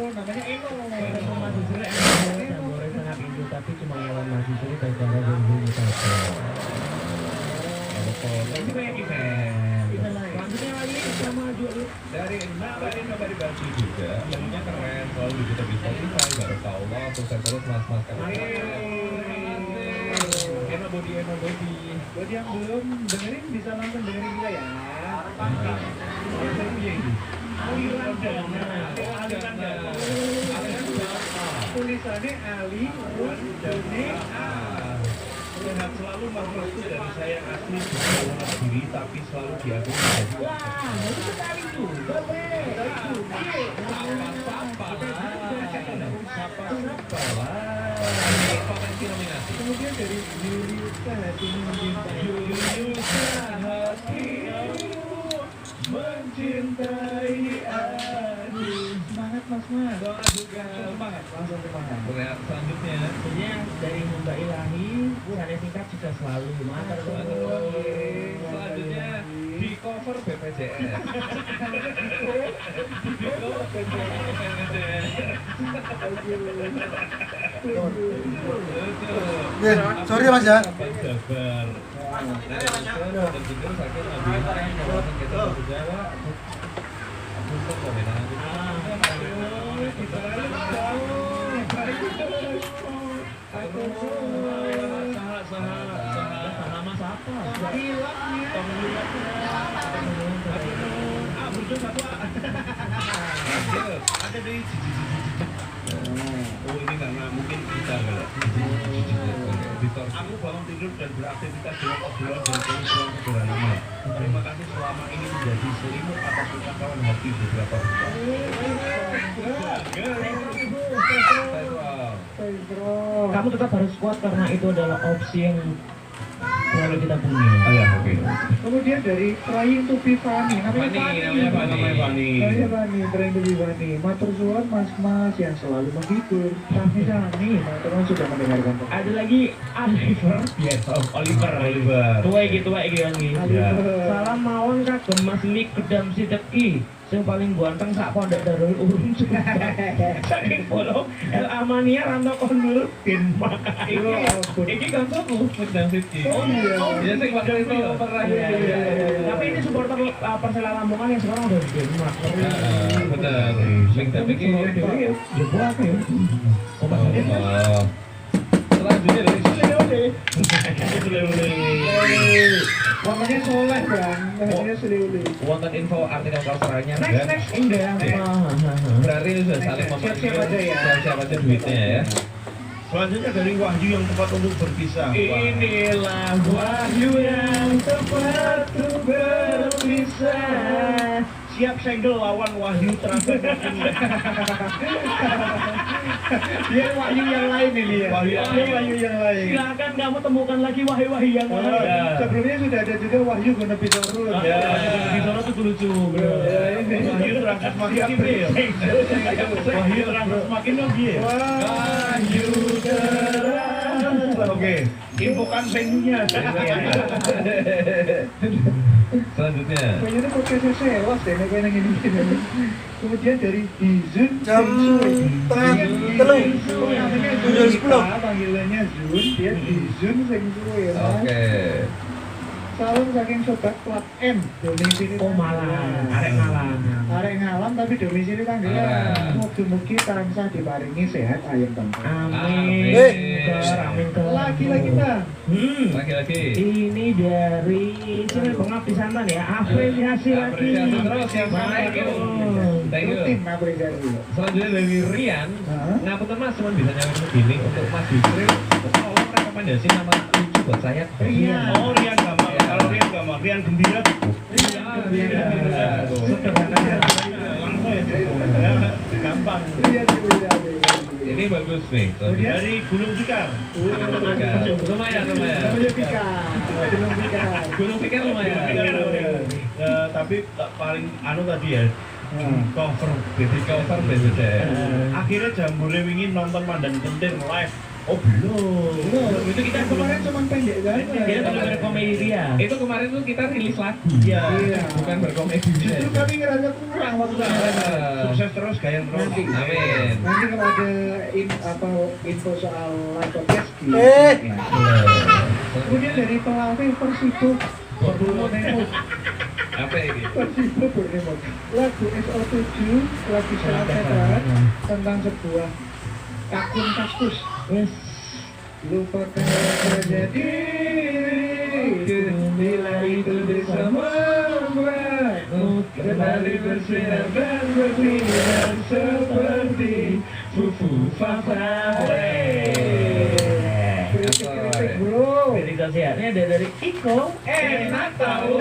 [SPEAKER 2] namanya Eno.
[SPEAKER 3] mahasiswa dan boleh sangat Indo tapi cuma lawan mahasiswa dan cara berbunyi saja. Itu banyak event. Selanjutnya lagi sama jual
[SPEAKER 4] Dari Nabari Banci juga, lagunya keren, selalu bisa di Spotify, baru Insya Allah sukses terus mas-mas kalian. Eno body.
[SPEAKER 2] Buat yang belum dengerin bisa langsung dengerin juga ya. Tulisannya Ali Wandane
[SPEAKER 1] Sehat selalu Mas Restu dari saya asli bukan diri tapi selalu diakui menjadi
[SPEAKER 2] kemudian dari Juliusa Hatimu
[SPEAKER 1] mencintai aku.
[SPEAKER 2] semangat mas semangat langsung semangat.
[SPEAKER 4] Selanjutnya
[SPEAKER 3] Sebenarnya dari Hamba Ilahi, Sana Singkat juga selalu matur
[SPEAKER 4] selanjutnya di cover BPJS.
[SPEAKER 6] Sorry ya, Mas ya.
[SPEAKER 1] Sabar.
[SPEAKER 3] Sama siapa?
[SPEAKER 1] Ada dari oh ini karena mungkin kita aku bangun tidur dan beraktivitas dengan obrolan dan kerusuhan sederhana. Terima kasih selama ini menjadi selimut atas ungkapan hati beberapa
[SPEAKER 3] Kamu tetap harus kuat karena itu adalah opsi yang selalu kita punya.
[SPEAKER 1] Oke.
[SPEAKER 2] Kemudian dari Trying to be Funny, namanya
[SPEAKER 1] Fani.
[SPEAKER 2] Trying to be Funny. Matur suwun mas-mas yang selalu menghibur. Kami matur suwun sudah mendengarkan.
[SPEAKER 3] Ada lagi Oliver, Oliver. Tua iki lagi. Salam mawon kagem Mas Lik Kedam Sideki. Sing paling ganteng sak pondok Darul Ulum. Saking polo El Amania Ranto Kondul bin Makai. Iki kancaku Kedam Sideki.
[SPEAKER 2] Oh iya.
[SPEAKER 4] Ya sing waktu itu pernah.
[SPEAKER 3] Tapi ini supporter Persela Lamongan yang sekarang udah di Denmark.
[SPEAKER 4] Benar. Link tapi
[SPEAKER 3] Ya buat ya.
[SPEAKER 4] Selanjutnya dari
[SPEAKER 2] Namanya Soleh kan, namanya Seliuli.
[SPEAKER 4] wonten info artikel kausaranya
[SPEAKER 3] Next indah.
[SPEAKER 4] berarti sudah saling
[SPEAKER 2] Siap-siap aja ya.
[SPEAKER 4] siap aja duitnya ya.
[SPEAKER 1] Selanjutnya dari Wahyu yang tepat untuk berpisah.
[SPEAKER 3] Inilah wahyu yang tepat untuk berpisah.
[SPEAKER 1] Siap segel lawan Wahyu terakhir.
[SPEAKER 2] Dia Wahyu yang lain ini ya. Dia Wahyu yang lain.
[SPEAKER 3] Silakan kamu temukan lagi wahyu-wahyu yang lain.
[SPEAKER 2] Sebelumnya sudah ada juga Wahyu guna Bisorun.
[SPEAKER 3] Ya, di sana tuh lucu.
[SPEAKER 1] Wahyu terakhir semakin kipil.
[SPEAKER 3] Wahyu terang semakin lagi.
[SPEAKER 1] Wahyu terang. Oke, infokan venue-nya.
[SPEAKER 4] Selanjutnya
[SPEAKER 2] Kayaknya podcastnya sewas deh, kayak yang ini. Kemudian dari Dizun
[SPEAKER 6] Jam tengah telu.
[SPEAKER 2] namanya
[SPEAKER 6] 7:10.
[SPEAKER 2] Panggilannya Zun, dia Dizun Sing Suwe.
[SPEAKER 4] oke.
[SPEAKER 2] Salam saking sobat Plat M, domisili
[SPEAKER 3] Oh Malang, arek Malang.
[SPEAKER 2] Arek ngalam tapi domisili Tangerang. Mugi-mugi tansah diparingi sehat ayam tengah.
[SPEAKER 3] Amin. Amin.
[SPEAKER 2] Lagi-lagi Bang.
[SPEAKER 4] Lagi-lagi
[SPEAKER 3] Ini dari sini pengabdi santan ya. Apresiasi lagi.
[SPEAKER 4] Apresiasi terus yang mana itu. Thank you.
[SPEAKER 2] Tim apresiasi.
[SPEAKER 4] Selanjutnya dari Rian.
[SPEAKER 2] Hah?
[SPEAKER 4] Ngapunten Mas, cuman bisa nyampe begini untuk Mas Yusril. Tolong rekomendasi nama lucu buat saya.
[SPEAKER 2] Rian.
[SPEAKER 1] Oh, Rian Gamal. Kalau Rian Gamal, Rian Gembira.
[SPEAKER 2] Sederhana ya.
[SPEAKER 1] Langsung ya. Gampang.
[SPEAKER 4] Ini bagus nih.
[SPEAKER 1] Dari Gunung Tikar.
[SPEAKER 4] Lumayan.
[SPEAKER 2] Namanya Pika. Belum Pika.
[SPEAKER 4] Gunung Tikar lumayan.
[SPEAKER 1] Tapi paling anu tadi ya. Cover
[SPEAKER 4] Di cover BPJS.
[SPEAKER 1] akhirnya Jambore wingi nonton Mandan Kentir live. Oh belum.
[SPEAKER 2] Itu kita kemarin cuma pendek kan?
[SPEAKER 3] Dia tuh berkomedi dia.
[SPEAKER 4] Itu kemarin tuh kita rilis lagu.
[SPEAKER 1] Iya.
[SPEAKER 4] Bukan berkomedi.
[SPEAKER 2] Justru kami ngerasa kurang waktu itu.
[SPEAKER 1] Sukses terus, gaya terus.
[SPEAKER 2] Nanti.
[SPEAKER 4] Amin.
[SPEAKER 2] Nanti kalau ada info soal live podcast di. Ya. Kemudian dari pelatih Persibo Borneo.
[SPEAKER 4] Apa ini?
[SPEAKER 2] Persibo Borneo. Lagu SO7 lagu sangat hebat tentang sebuah Kakun Kaskus.
[SPEAKER 3] Yes.
[SPEAKER 4] Lupakan saja diriku bila itu bisa membuatmu kembali bersinar dan berpindah seperti fufu fafa.
[SPEAKER 2] Kritik bro.
[SPEAKER 3] Kritik sehatnya dari Iko.
[SPEAKER 4] Enak tahu.